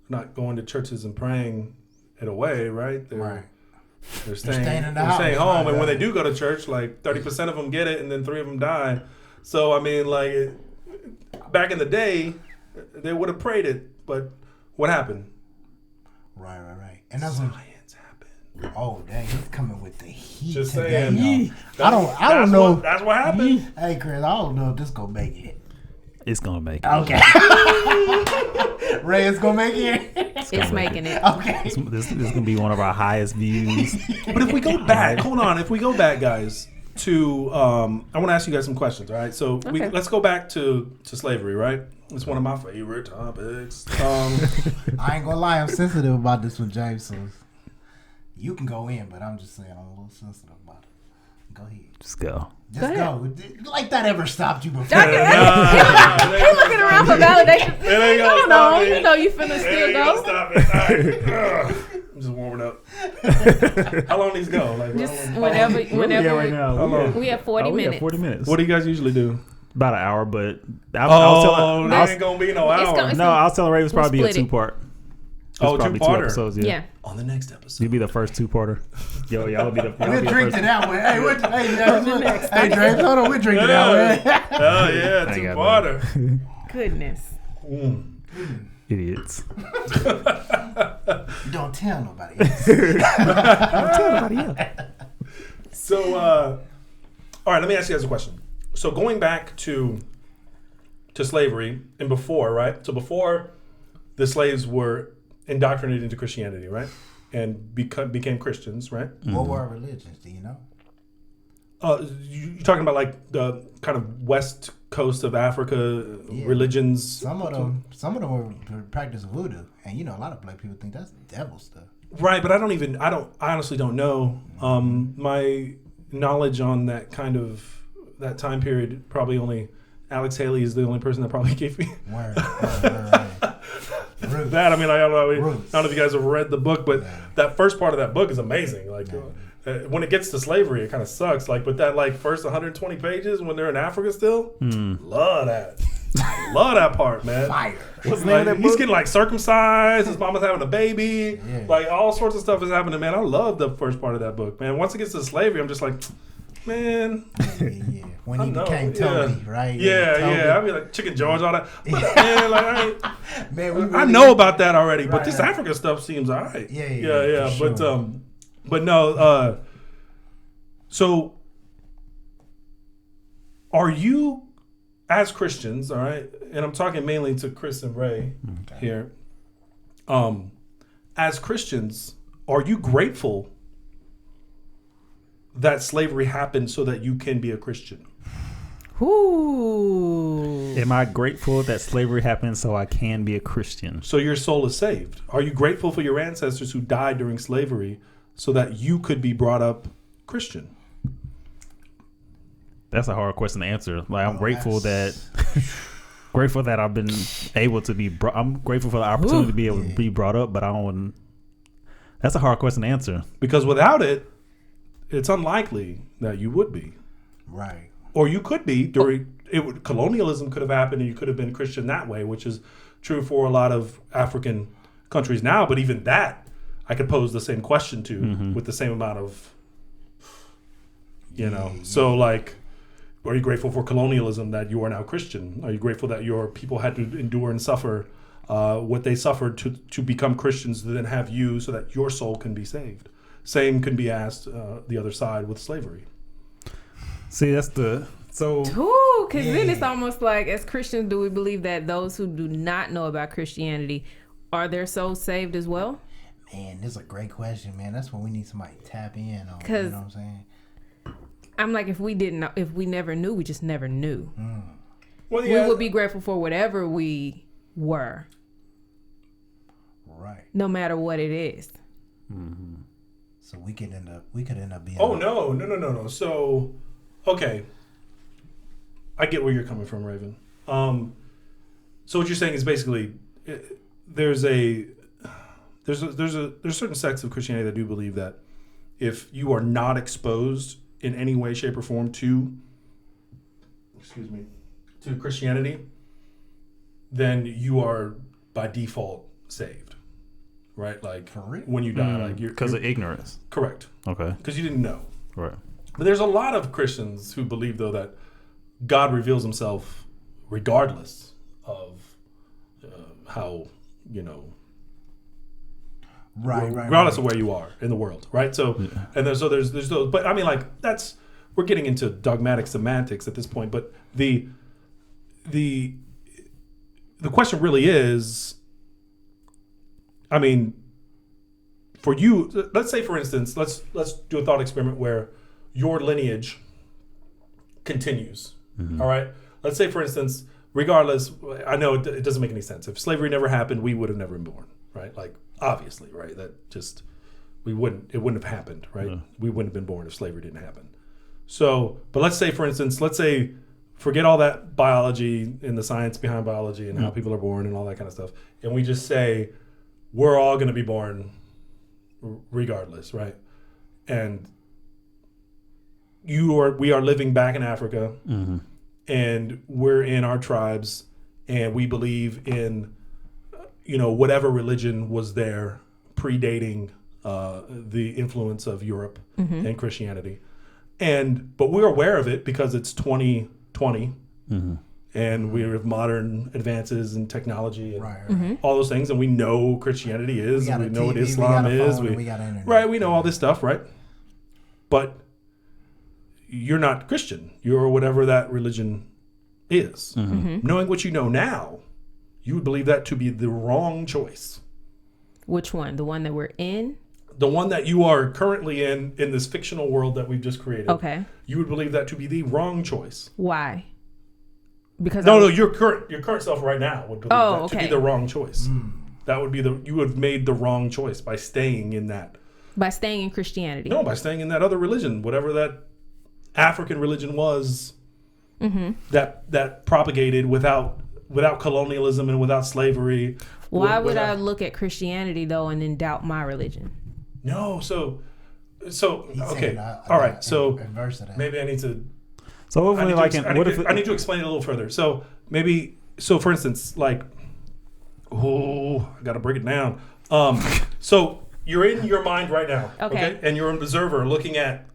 not going to churches and praying it away, right? They're staying home, and when they do go to church, like 30% of them get it, and then 3 of them die. So back in the day, they would have prayed it, but what happened? Right. And that's science happened. Oh, dang, he's coming with the heat. Just today, saying. I don't know. That's what happened. Hey, Chris, I don't know if this gonna make it. It's gonna make it. Okay. Ray is gonna make it. It's making it. Okay. This is gonna be one of our highest views. But if we go back, if we go back, guys, to I want to ask you guys some questions. All right, so let's go back to slavery. Right, it's one of my favorite topics. I ain't gonna lie, I'm sensitive about this one, James. So you can go in, but I'm just saying I'm a little sensitive about it. Go ahead. Just go. Just go. Like that ever stopped you before? He's looking around for validation. I don't know. You finna still go. Stop it. I'm just warming up. How long these go? Just whenever. Right now. We have 40 minutes. We have 40 minutes. What do you guys usually do? About an hour, but I ain't gonna be no hour. I was telling Ray it was probably a 2-part. Oh, 2-parter. 2 episodes, yeah. On the next episode. You'll be the first 2-parter. Yo, y'all will be the. We're drinking that one. Hey, James, hold on. We're drinking that one. Oh yeah, 2-parter. Goodness. Idiots. Don't tell nobody else. Don't tell nobody else. So, all right. Let me ask you guys a question. So going back to slavery and before, right? So before the slaves were indoctrinated into Christianity, right? And became Christians, right? What were our religions? Do you know? You're talking about like the kind of west coast of Africa religions. Some of them were practice voodoo, and a lot of black people think that's devil stuff. Right, but I honestly don't know. My knowledge on that kind of that time period, probably only Alex Haley is the only person that probably gave me Word. that. I mean, I don't know. I don't know if you guys have read the book, but that first part of that book is amazing. Like when it gets to slavery, it kind of sucks. Like, but that like first 120 pages when they're in Africa still, love that. Love that part, man. Fire. Like, he's getting like circumcised. His mama's having a baby. Yeah. Like all sorts of stuff is happening, man. I love the first part of that book, man. Once it gets to slavery, I'm just like, man. Yeah. When he became Toby, right? Yeah. I'd be like Chicken George, all that. But, man, like Man, I know about that already, but this Africa stuff seems all right. Yeah. Sure. But no. So, are you, as Christians, all right, and I'm talking mainly to Chris and Ray here. As Christians, are you grateful that slavery happened so that you can be a Christian? Ooh. Am I grateful that slavery happened so I can be a Christian? So your soul is saved. Are you grateful for your ancestors who died during slavery so that you could be brought up Christian? That's a hard question to answer. Like, I'm grateful that I've been able to be. I'm grateful for the opportunity to be able to be brought up, but I don't. That's a hard question to answer. Because without it, it's unlikely that you would be. Right. Or you could be during colonialism could have happened, and you could have been Christian that way, which is true for a lot of African countries now. But even that, I could pose the same question to with the same amount of, So like. Are you grateful for colonialism that you are now Christian? Are you grateful that your people had to endure and suffer what they suffered to become Christians to then have you so that your soul can be saved? Same can be asked the other side with slavery. See, that's because then it's almost like, as Christians, do we believe that those who do not know about Christianity, are their souls saved as well? Man, this is a great question, man. That's what we need somebody to tap in on. You know what I'm saying? I'm like, if we never knew, we just never knew. Well, we would be grateful for whatever we were. Right. No matter what it is. Mm-hmm. So we could end up being. Oh, no. So, okay. I get where you're coming from, Raven. So what you're saying is basically there's certain sects of Christianity that do believe that if you are not exposed in any way, shape, or form to Christianity, then you are by default saved, right? Like when you die, like because of ignorance. Correct. Okay. Because you didn't know. Right. But there's a lot of Christians who believe though that God reveals Himself regardless of how regardless of where you are in the world, right? So, and there's those, but I mean, like we're getting into dogmatic semantics at this point. But the question really is, I mean, for you, let's say for instance, let's do a thought experiment where your lineage continues. All right, let's say for instance, regardless, I know it doesn't make any sense. If slavery never happened, we would have never been born, right? Like. Obviously, right? That just it wouldn't have happened, right? Yeah. We wouldn't have been born if slavery didn't happen. So, but let's say, for instance, forget all that biology and the science behind biology and how people are born and all that kind of stuff, and we just say we're all going to be born regardless, right? And we are living back in Africa, and we're in our tribes, and we believe in whatever religion was there predating the influence of Europe and Christianity. But we're aware of it because it's 2020 and we have modern advances in technology and all those things. And we know Christianity is, and we know what Islam is. We know all this stuff, right? But you're not Christian. You're whatever that religion is. Knowing what you know now, you would believe that to be the wrong choice. Which one? The one that we're in? The one that you are currently in this fictional world that we've just created. Okay. You would believe that to be the wrong choice. Why? Because your current self right now would believe to be the wrong choice. That would be you would have made the wrong choice by staying in that. By staying in Christianity. No, by staying in that other religion, whatever that African religion was that propagated without colonialism and without slavery. Why would I look at Christianity though and then doubt my religion? No, so okay, all right. So maybe I need to. So hopefully, I need to explain it a little further. So maybe, for instance, like, I got to break it down. So you're in your mind right now, okay, and you're an observer looking at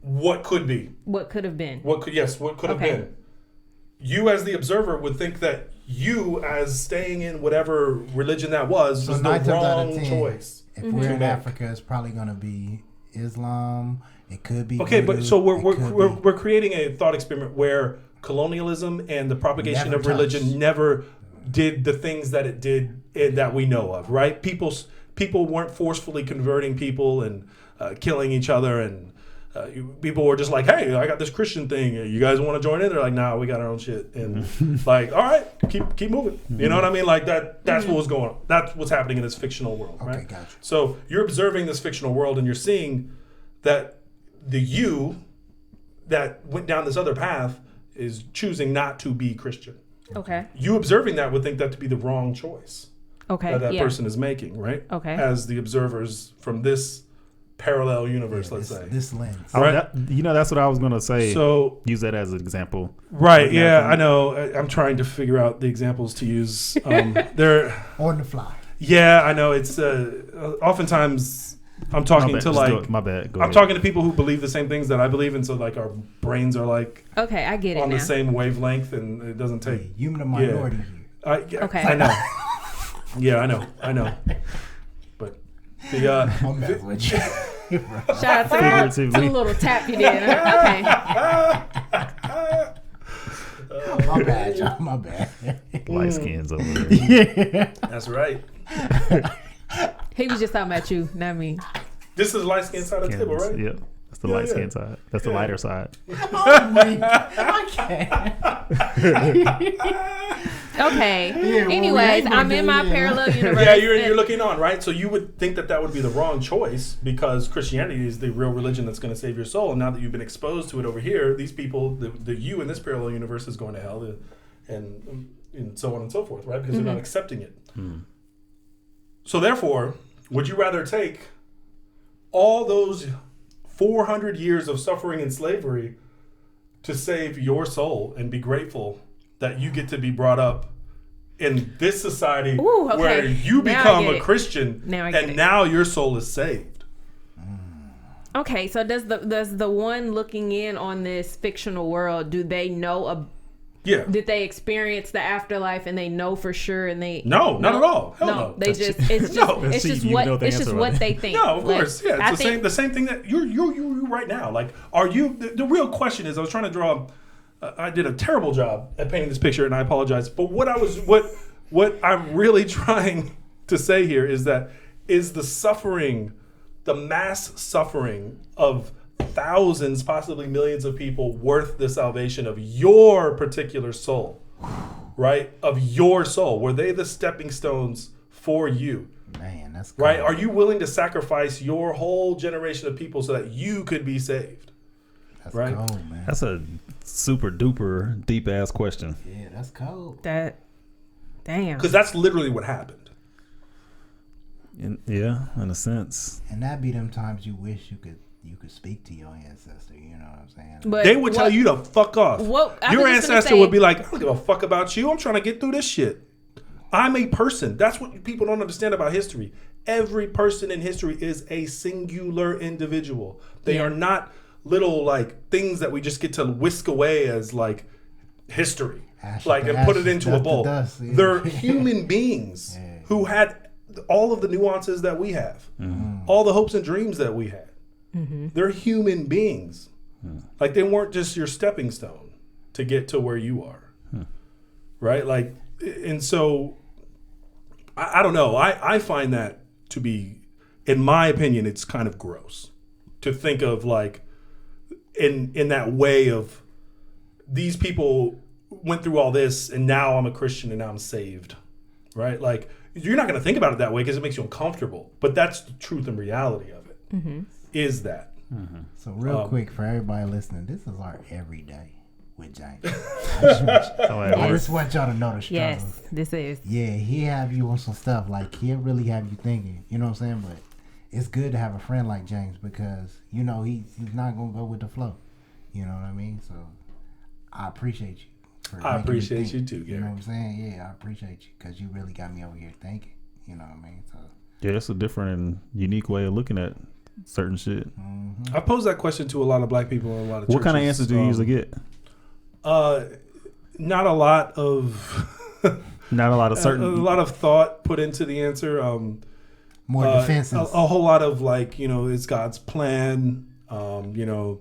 what could be, what could have been, what could have been. You as the observer would think that you, as staying in whatever religion that was the wrong choice. If we're in Africa, it's probably going to be Islam. It could be okay, Voodoo, but so we're creating a thought experiment where colonialism and the propagation of religion never did the things that it did that we know of, right? People weren't forcefully converting people and killing each other, and people were just like, hey, I got this Christian thing. You guys want to join in? They're like, nah, we got our own shit. And like, all right, keep moving. You know what I mean? Like that's what was going on. That's what's happening in this fictional world, right? Okay, gotcha. So you're observing this fictional world and you're seeing that the you that went down this other path is choosing not to be Christian. Okay. You observing that would think that to be the wrong choice. Okay. That person is making, right? Okay. As the observers from this parallel universe, let's say. This lens. Right? That's what I was going to say. So use that as an example. Right. Yeah, I know. I'm trying to figure out the examples to use. They're on the fly. Yeah, I know. It's oftentimes I'm talking to like my bad. I'm talking to people who believe the same things that I believe in, so like our brains are like okay, I get it on now. the same wavelength, and it doesn't take. You're the minority here. Okay. I know. Yeah, I know. But the I'm messing with you. Shout out to the little tap you did. Okay. My bad, y'all. My bad. Light skins over there. Yeah. That's right. He was just talking about you, not me. This is light skin side of the table, right? Yep. That's the light skin side. That's the lighter side. Okay. Anyways, I'm in my parallel universe. Yeah, you're looking on, right? So you would think that would be the wrong choice because Christianity is the real religion that's going to save your soul. And now that you've been exposed to it over here, these people, the you in this parallel universe is going to hell, and so on and so forth, right? Because they're not accepting it. So therefore, would you rather take all those 400 years of suffering and slavery to save your soul and be grateful that you get to be brought up in this society where you become a Christian and now your soul is saved? Okay, so does the one looking in on this fictional world, do they know did they experience the afterlife and they know for sure and they not at all. Hell no. They it's just what they think. No, of course. Yeah, it's the same thing that you right now. Like, are you the real question is, I was trying to draw I did a terrible job at painting this picture and I apologize. But what I'm really trying to say here is that is the suffering, the mass suffering of thousands, possibly millions of people worth the salvation of your particular soul, right? Of your soul. Were they the stepping stones for you? Man, that's cool. Right? Are you willing to sacrifice your whole generation of people so that you could be saved? That's right? cold, man. That's a super duper deep ass question. Yeah, that's cold. Damn. Because that's literally what happened. In a sense. And that be them times you wish you could speak to your ancestor, you know what I'm saying? But they would tell you to fuck off. Your ancestor would be like, I don't give a fuck about you. I'm trying to get through this shit. I'm a person. That's what people don't understand about history. Every person in history is a singular individual. They are not little like things that we just get to whisk away as like history, and put it into a bowl. They're human beings who had all of the nuances that we have, all the hopes and dreams that we had. They're human beings. Like they weren't just your stepping stone to get to where you are. Right? Like, and so I don't know. I find that to be, in my opinion, it's kind of gross to think of like in that way of these people went through all this and now I'm a Christian and now I'm saved. Right? Like you're not going to think about it that way because it makes you uncomfortable. But that's the truth and reality of it. Is that. So real quick for everybody listening, this is our everyday. with James. I just want y'all to know the struggle. Yes, this is. Yeah, he have you on some stuff. Like, he'll really have you thinking. You know what I'm saying? But it's good to have a friend like James because, you know, he's not going to go with the flow. You know what I mean? So, I appreciate you. I appreciate you too, Garrick. You know what I'm saying? Yeah, I appreciate you because you really got me over here thinking. You know what I mean? So yeah, it's a different and unique way of looking at certain shit. Mm-hmm. I pose that question to a lot of black people in a lot of churches. What kind of answers do you usually get? Not a lot of not a lot of certain a lot of thought put into the answer. More defenses. A whole lot of like, you know, it's God's plan. You know,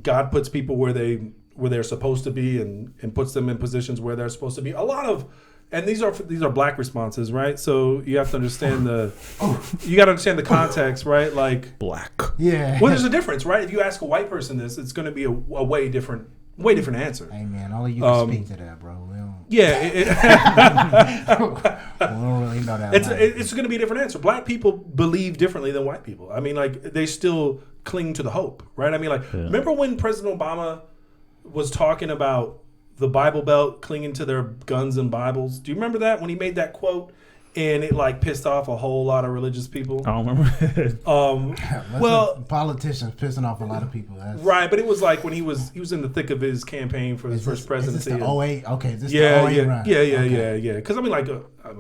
God puts people where they're supposed to be and puts them in positions where they're supposed to be. A lot of, and these are black responses, right? So you have to understand you got to understand the context, right? Like black. Yeah. Well, there's a difference, right? If you ask a white person this, it's going to be a way different answer. Hey man, only you can speak to that, bro. We don't, we don't really know that. It's going to be a different answer. Black people believe differently than white people. I mean, like they still cling to the hope, right? I mean, like remember when President Obama was talking about the Bible Belt clinging to their guns and Bibles? Do you remember that when he made that quote? And it like pissed off a whole lot of religious people. I don't remember. Well, politicians pissing off a lot of people. Right, but it was like when he was in the thick of his campaign for his first presidency. Is this the 08? Okay, is this the 08 run? Yeah. Because I mean, like,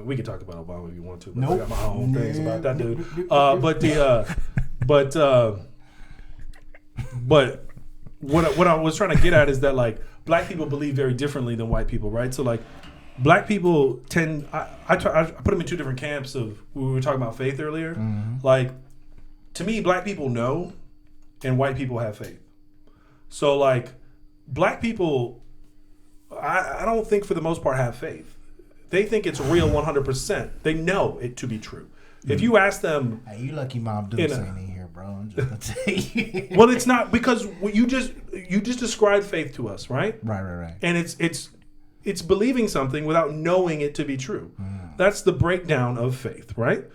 we could talk about Obama if you want to. But I got my own things about that dude. But what I was trying to get at is that like black people believe very differently than white people, right? So like. Black people tend. I put them in two different camps of. We were talking about faith earlier. Mm-hmm. Like, to me, black people know, and white people have faith. So, like, black people, I don't think for the most part have faith. They think it's real 100%. They know it to be true. Mm-hmm. If you ask them, hey, you lucky Mom Dukes ain't in here, bro. I'm just gonna tell you. Well, it's not because you just described faith to us, right? Right. And it's believing something without knowing it to be true. That's the breakdown of faith, right?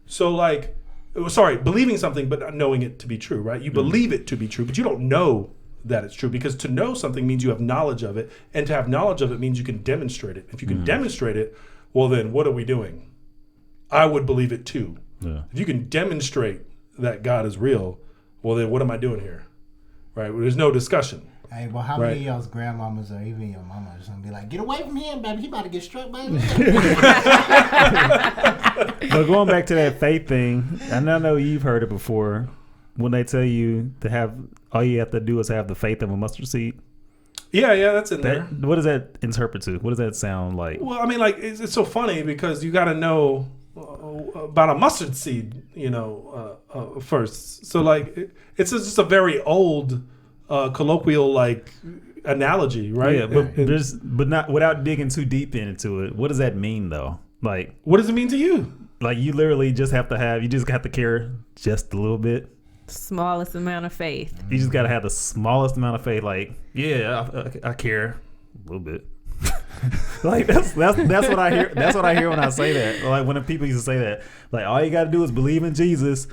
So like, believing something but not knowing it to be true, right? You believe it to be true, but you don't know that it's true because to know something means you have knowledge of it, and to have knowledge of it means you can demonstrate it. If you can demonstrate it, well then what are we doing? I would believe it too. Yeah. If you can demonstrate that God is real, well then what am I doing here? Right? Well, there's no discussion. Hey, well, how many of y'all's grandmamas or even your mama is gonna be like, get away from him, baby. He about to get struck by him. But going back to that faith thing, and I know you've heard it before, when they tell you to have, all you have to do is have the faith of a mustard seed. Yeah, that's in there. What does that interpret to? What does that sound like? Well, I mean, like, it's so funny because you got to know about a mustard seed, first. So, like, it's just a very old... colloquial like analogy, right? Yeah, but not without digging too deep into it. What does that mean though? Like, what does it mean to you? Like, you literally just have to care just a little bit. Smallest amount of faith. You just got to have the smallest amount of faith. Like, yeah, I care a little bit. Like that's what I hear. That's what I hear when I say that. Like when people used to say that. Like, all you got to do is believe in Jesus.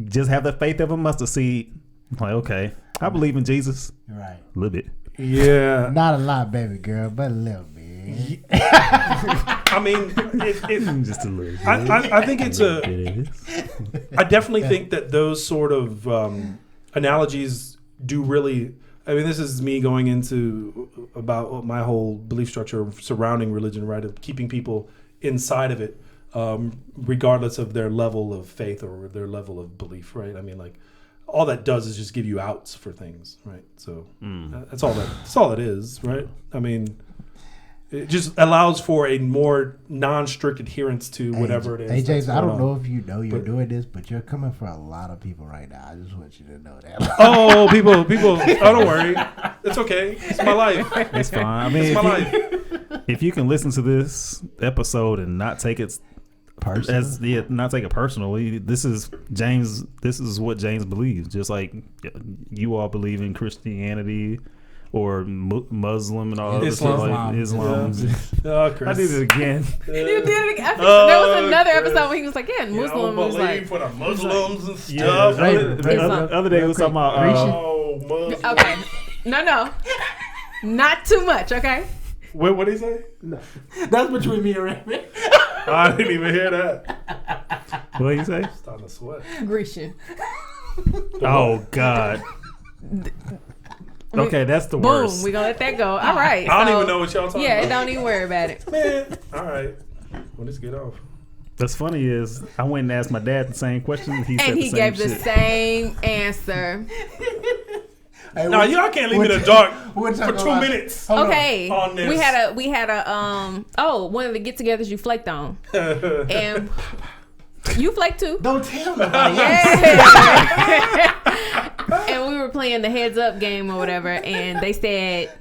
Just have the faith of a mustard seed. I'm like, okay. I believe in Jesus. Right. A little bit. Yeah. Not a lot, baby girl, but a little bit. I mean, just a little bit. I think it's I definitely think that those sort of analogies do really. I mean, this is me going into about my whole belief structure surrounding religion, right? Of keeping people inside of it, regardless of their level of faith or their level of belief, right? I mean, like. All that does is just give you outs for things, right? So that's all it is, right? I mean, it just allows for a more non-strict adherence to whatever it is. Hey, James, I don't know if you know you're doing this, but you're coming for a lot of people right now. I just want you to know that. Oh, people! Oh, don't worry. It's okay. It's my life. It's fine. I mean, it's my life. If you can listen to this episode and not take it not take it personally. This is James. This is what James believes. Just like you all believe in Christianity or Muslim and all Islam. Oh, I did it again. You did it again. There was another episode where he was like, "Yeah, Muslim was like for the Muslims and stuff." The other day we was talking about. Okay, no. Not too much, okay? What did he say? No. That's between me and Raymond. I didn't even hear that. What did he say? Starting to sweat. Grecian. Oh God. Okay, that's the worst. Boom, we gonna let that go. All right. I don't even know what y'all talking about. Yeah, don't even worry about it. Man. All right. Well, let's get off. What's funny is I went and asked my dad the same question. And he gave the shit. same answer. Hey, no, y'all can't leave me in the dark for 2 minutes. Okay, on this. we had a one of the get-togethers you flaked on, and you flaked too. Don't tell nobody. Yeah. And we were playing the heads up game or whatever, and they said,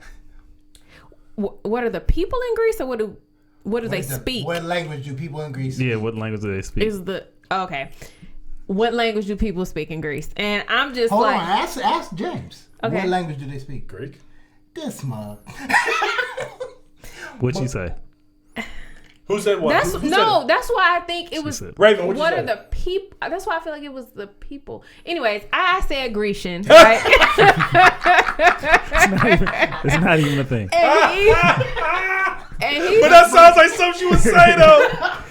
"What are the people in Greece, or what do they speak? What language do people in Greece speak?" Yeah, what language do they speak? Okay? What language do people speak in Greece? And I'm just Hold like, on, ask James. Okay. What language do they speak? Greek. This mug. What'd she say? Who said what? That's Who said no. it? That's why I think it was Raven. What are say? the people? That's why I feel like it was the people. Anyways, I said Grecian, right? It's not even a thing. and he But that sounds like something she would say though.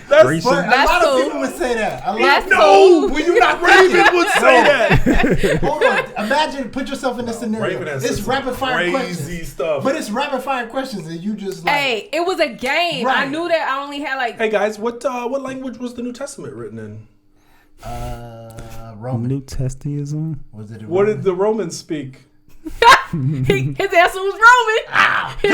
That's Grecian. But a That's lot cool. of people would say that. That's no. cool. Will you not Raven would say that. Hold on. Imagine, put yourself in this scenario. Raven has It's some rapid fire crazy questions. stuff. But it's rapid fire questions, and you just like. Hey, it was a game. I Right. knew that I only had like. Hey guys, what language was the New Testament written in? Roman. New Testism. Was it? What did the Romans speak? His answer was Roman. They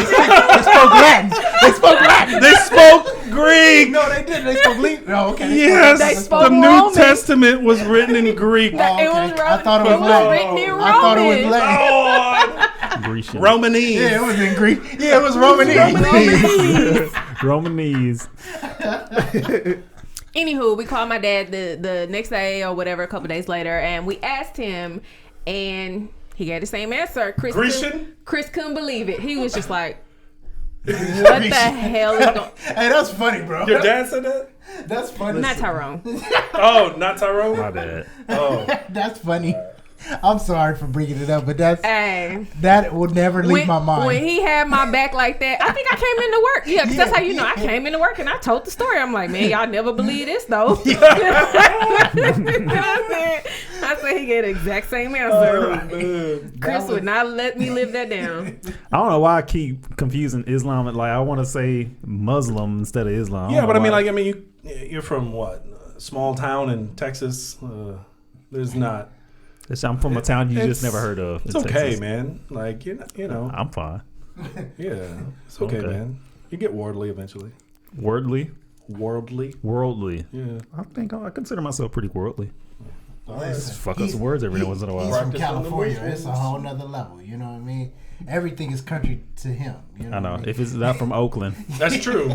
spoke Latin. They spoke Latin. They spoke Greek. No, they didn't. They spoke Latin. No, okay. Yes, They spoke the New Roman. Testament was written in Greek. Oh, It okay. was Roman. I thought it was Latin. Latin. Written in I thought it was Roman. Latin. Grecian. Romanese. Yeah, it was in Greek. Yeah, it was Romanese. Romanese. Anywho, we called my dad the next day or whatever, a couple days later, and we asked him, and he gave the same answer. Grecian? Chris couldn't believe it. He was just like, "What the hell is going?" Hey, that's funny, bro. Your dad said that? That's funny. Not Tyrone. Oh, not Tyrone? My bad. Oh. That's funny. I'm sorry for bringing it up, but Hey. that would never leave my mind. When he had my back like that, I think I came into work. Yeah, because that's how you know. I came into work and I told the story. I'm like, man, y'all never believe this, though. I said he gave the exact same answer. Man. Chris would not let me live that down. I don't know why I keep confusing Islam. Like I want to say Muslim instead of Islam. Yeah, but I mean, you're from what? A small town in Texas? There's not. I'm from a town you It's- just never heard of. It's in okay, Texas. man. Like, you know. I'm fine. Yeah. It's okay, Okay. man. You get worldly eventually. Worldly. Worldly. Yeah. I think I consider myself pretty worldly. Listen, Fuck up some words every once in a He's while. from Practice on the California. Muslims. It's a whole nother level. You know what I mean? Everything is country to him. You know I know. what I mean? If it's not from Oakland, That's true.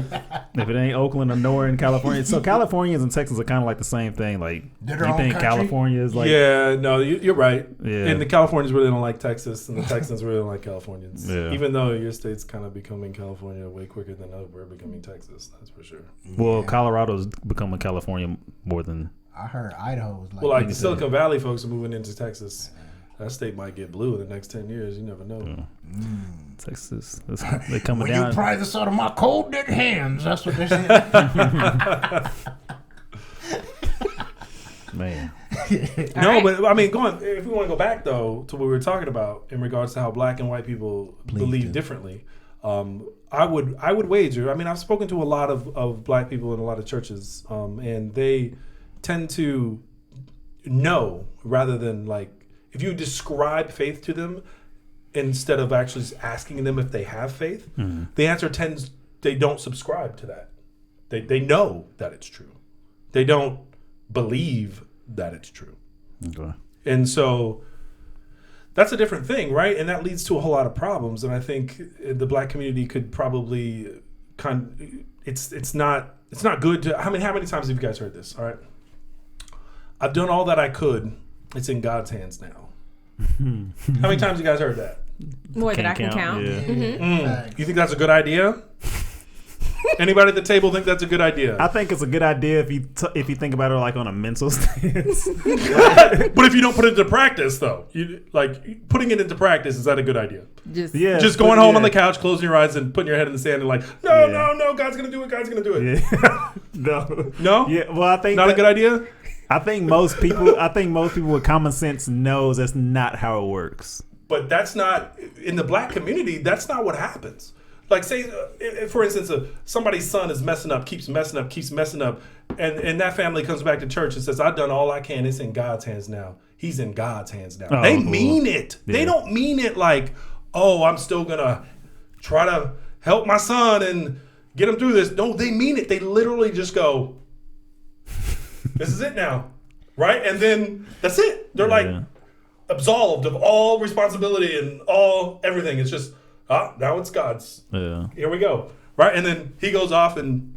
if it ain't Oakland or nowhere in California, so Californians and Texans are kind of like the same thing. Like They're you their own think country? California is like yeah, no, you're right. Yeah. And the Californians really don't like Texas, and the Texans really don't like Californians. Yeah. Even though your state's kind of becoming California way quicker than we're becoming Texas, that's for sure. well, Colorado's becoming California more than I heard Idaho was like. Well, like the Niggas say- Silicon Valley folks are moving into Texas. That state might get blue in the next 10 years. You never know. Texas. They coming when down. you pry this out of my cold dead hands, that's what they're saying. Man. No, right. but I mean, if we want to go back though to what we were talking about in regards to how black and white people believe differently, I would wager. I mean, I've spoken to a lot of black people in a lot of churches, and they tend to know rather than like if you describe faith to them instead of actually just asking them if they have faith, the answer tends they don't subscribe to that. They know that it's true. They don't believe that it's true. Okay. And so that's a different thing, right? And that leads to a whole lot of problems. And I think the black community could probably it's not good to how many times have you guys heard this? All right. I've done all that I could. It's in God's hands now. How many times you guys heard that? More than I can count. Yeah. You think that's a good idea? Anybody at the table think that's a good idea? I think it's a good idea if you think about it like on a mental stance. But if you don't put it into practice, though, putting it into practice, is that a good idea? Just going home on the couch, closing your eyes, and putting your head in the sand, and like, no, God's gonna do it. God's gonna do it. Yeah. No. Yeah. Well, I think not a good idea. I think most people with common sense knows that's not how it works. But that's not in the black community. That's not what happens. Like, say, for instance, somebody's son is keeps messing up, and that family comes back to church and says, "I've done all I can. It's in God's hands now. He's in God's hands now." Oh, they mean it. Yeah. They don't mean it like, "Oh, I'm still gonna try to help my son and get him through this." No, they mean it. They literally just go, "This is it now," right? And then that's it. They're like absolved of all responsibility and everything. It's just, now it's God's. Yeah. Here we go. Right? And then he goes off and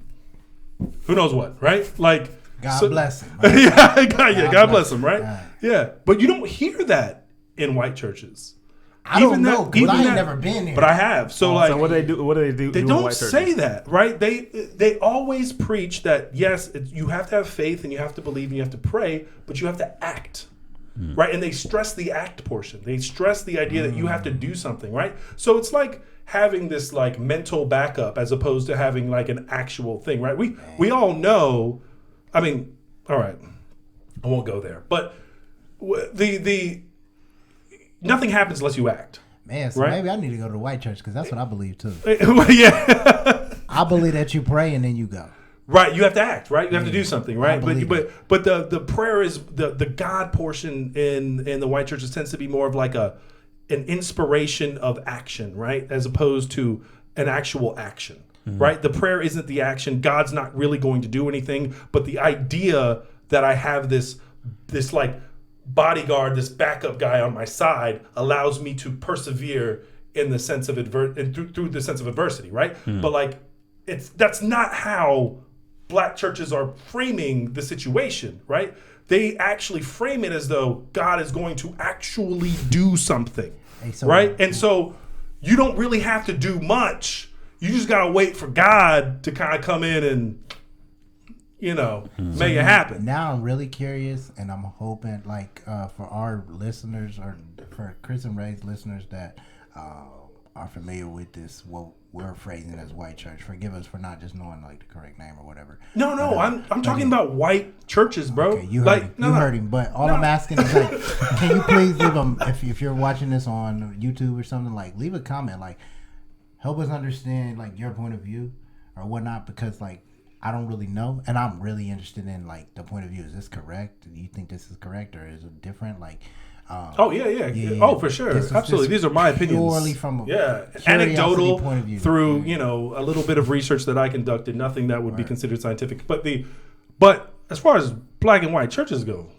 who knows what, right? Like, God bless him. Right? God bless him, right? God. Yeah. But you don't hear that in white churches. I don't know, because I ain't never been here. But I have. So what do they do? They don't say that, right? They always preach that, yes, you have to have faith and you have to believe and you have to pray, but you have to act. Right? And they stress the act portion. They stress the idea that you have to do something, right? So it's like having this like mental backup as opposed to having like an actual thing, right? We all know, I mean, all right, I won't go there, but the nothing happens unless you act. Man, so maybe I need to go to the white church because that's what I believe too. Yeah. I believe that you pray and then you go. Right, you have to act, right? You have to do something, right? But the prayer is the God portion in the white churches tends to be more of like an inspiration of action, right? As opposed to an actual action, right? The prayer isn't the action. God's not really going to do anything, but the idea that I have this like bodyguard, this backup guy on my side allows me to persevere in the sense of through the sense of adversity, right? But like that's not how black churches are framing the situation, right? They actually frame it as though God is going to actually do something, right? And so you don't really have to do much. You just got to wait for God to kind of come in and, make it happen. Now I'm really curious, and I'm hoping, like, for our listeners or for Chris and Ray's listeners that are familiar with this, what we're phrasing as white church. Forgive us for not just knowing like the correct name or whatever. No, I'm talking about white churches, bro. Okay, you heard him. But all I'm asking is like, can you please leave them if you're watching this on YouTube or something, like leave a comment, like help us understand like your point of view or whatnot, because like I don't really know, and I'm really interested in like the point of view. Is this correct? Do you think this is correct, or is it different? Like. Yeah. Oh, for sure. Absolutely. These are my opinions. Purely from anecdotal point of view. Through, a little bit of research that I conducted, nothing that would be considered scientific. But as far as black and white churches go,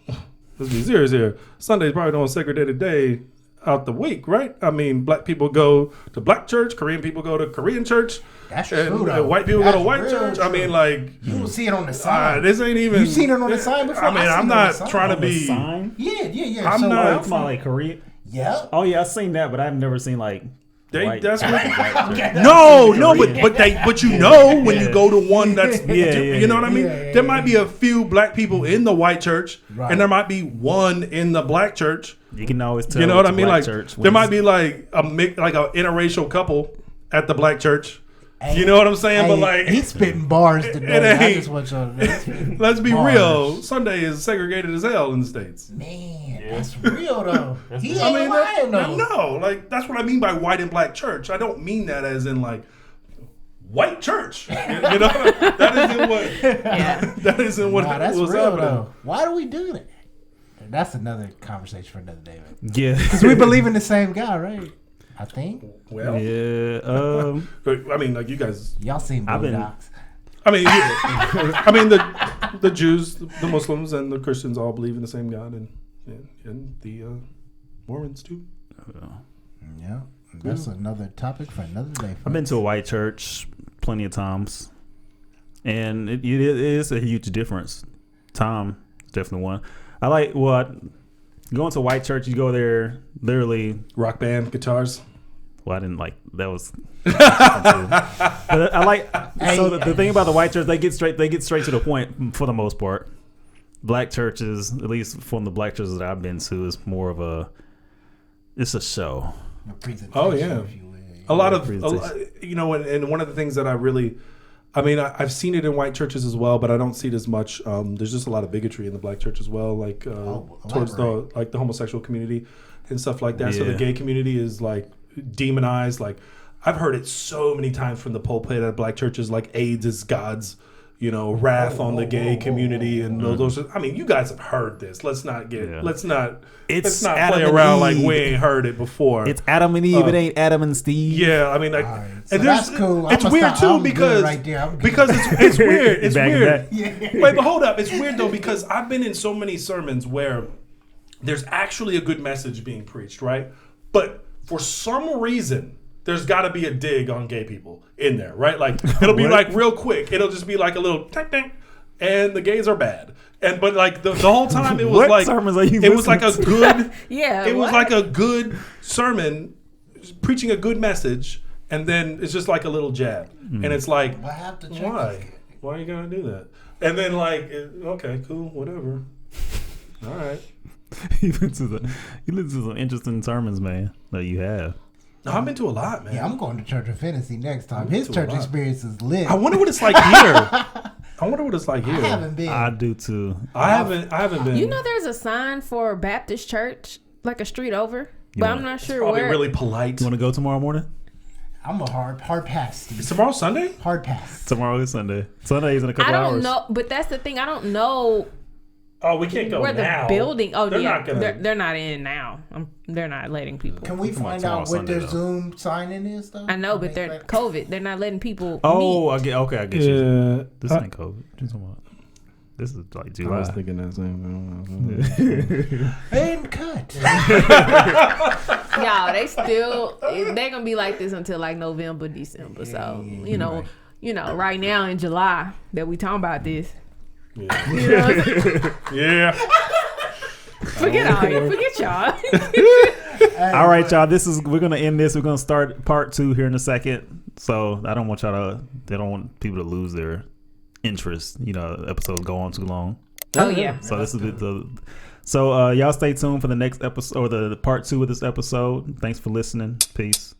let's be serious here. Sunday's probably the most segregated day out the week, right? I mean, black people go to black church, Korean people go to Korean church. That's true, though. White people go to white church. True. I mean, like... You don't see it on the sign. This ain't even... You've seen it on the sign before? I mean, I'm not trying to be... Sign? Yeah. I'm not... It's not like Korean? Yeah. Oh, yeah, I've seen that, but I've never seen, like... That's what... No, but you know when you go to one that's... You know what I mean? There might be a few black people in the white church, and there might be one in the black church. You can always tell. You know what I mean? Like, church there might be like a interracial couple at the black church. You know what I'm saying? But like, he's spitting bars today. I just want you let's be real. Sunday is segregated as hell in the States. Man, that's real though. No, like that's what I mean by white and black church. I don't mean that as in like white church. You know, that isn't what. That isn't what. Nah, that's was real happening. though. Why do we do that? That's another conversation for another day. Yeah, because we believe in the same God, right? I think. Well, yeah. I mean, like you guys, y'all seen Boondocks. I mean, the Jews, the Muslims, and the Christians all believe in the same God, and the Mormons too. Yeah, that's another topic for another day. I've been to a white church plenty of times, and it is a huge difference. Tom is definitely one. I like going to a white church. You go there, literally rock band guitars. Well, I didn't like that was. But I like the thing about the white church, they get straight to the point for the most part. Black churches, at least from the black churches that I've been to, is more of it's a show. Oh yeah, a lot of you know, and one of the things that I've seen it in white churches as well, but I don't see it as much. There's just a lot of bigotry in the black church as well, like towards the homosexual community and stuff like that. Yeah. So the gay community is like demonized. Like I've heard it so many times from the pulpit at black churches, like AIDS is God's, you know, wrath on the gay community, and those. I mean, you guys have heard this. Let's not play around like we ain't heard it before. It's Adam and Eve. It ain't Adam and Steve. Yeah, I mean, like, right. and that's cool. It's weird too because it's weird. It's weird. Yeah. Wait, but hold up. It's weird though because I've been in so many sermons where there's actually a good message being preached, right? But for some reason, there's got to be a dig on gay people in there, right? Like it'll be like real quick. It'll just be like a little ding, ding, and the gays are bad. But like the whole time it was like sermons are you it was like a good it was like a good sermon preaching a good message, and then it's just like a little jab, and it's like why are you gonna do that? And then like okay, cool, whatever. All right. You listen to some interesting sermons, man, that you have. No, I've been to a lot, man. Yeah, I'm going to Church of Fantasy next time. His church experience is lit. I wonder what it's like here. I haven't been. I do too. I haven't been. You know, there's a sign for a Baptist church like a street over, but I'm not sure probably where. Really polite. You want to go tomorrow morning? I'm a hard pass. Steve. Is tomorrow Sunday? Hard pass. Tomorrow is Sunday. Sunday is in a couple hours. I don't know, but that's the thing. I don't know. Oh, we can't go where now. The building. Oh, they're yeah, not gonna... they're not in now. They're not letting people. Can we find out what their Zoom sign-in is, though? I know, but they're COVID. They're not letting people. Oh, meet. I get you. This ain't COVID. This is like July. I was thinking that same. And cut. Y'all, they're gonna be like this until like November, December. So you know, right now in July that we talking about this. Yeah. You know yeah. Forget y'all. All right, y'all. We're gonna end this. We're gonna start part 2 here in a second. So I don't want they don't want people to lose their interest. You know, episodes go on too long. Oh yeah. So this is so y'all stay tuned for the next episode or the part 2 of this episode. Thanks for listening. Peace.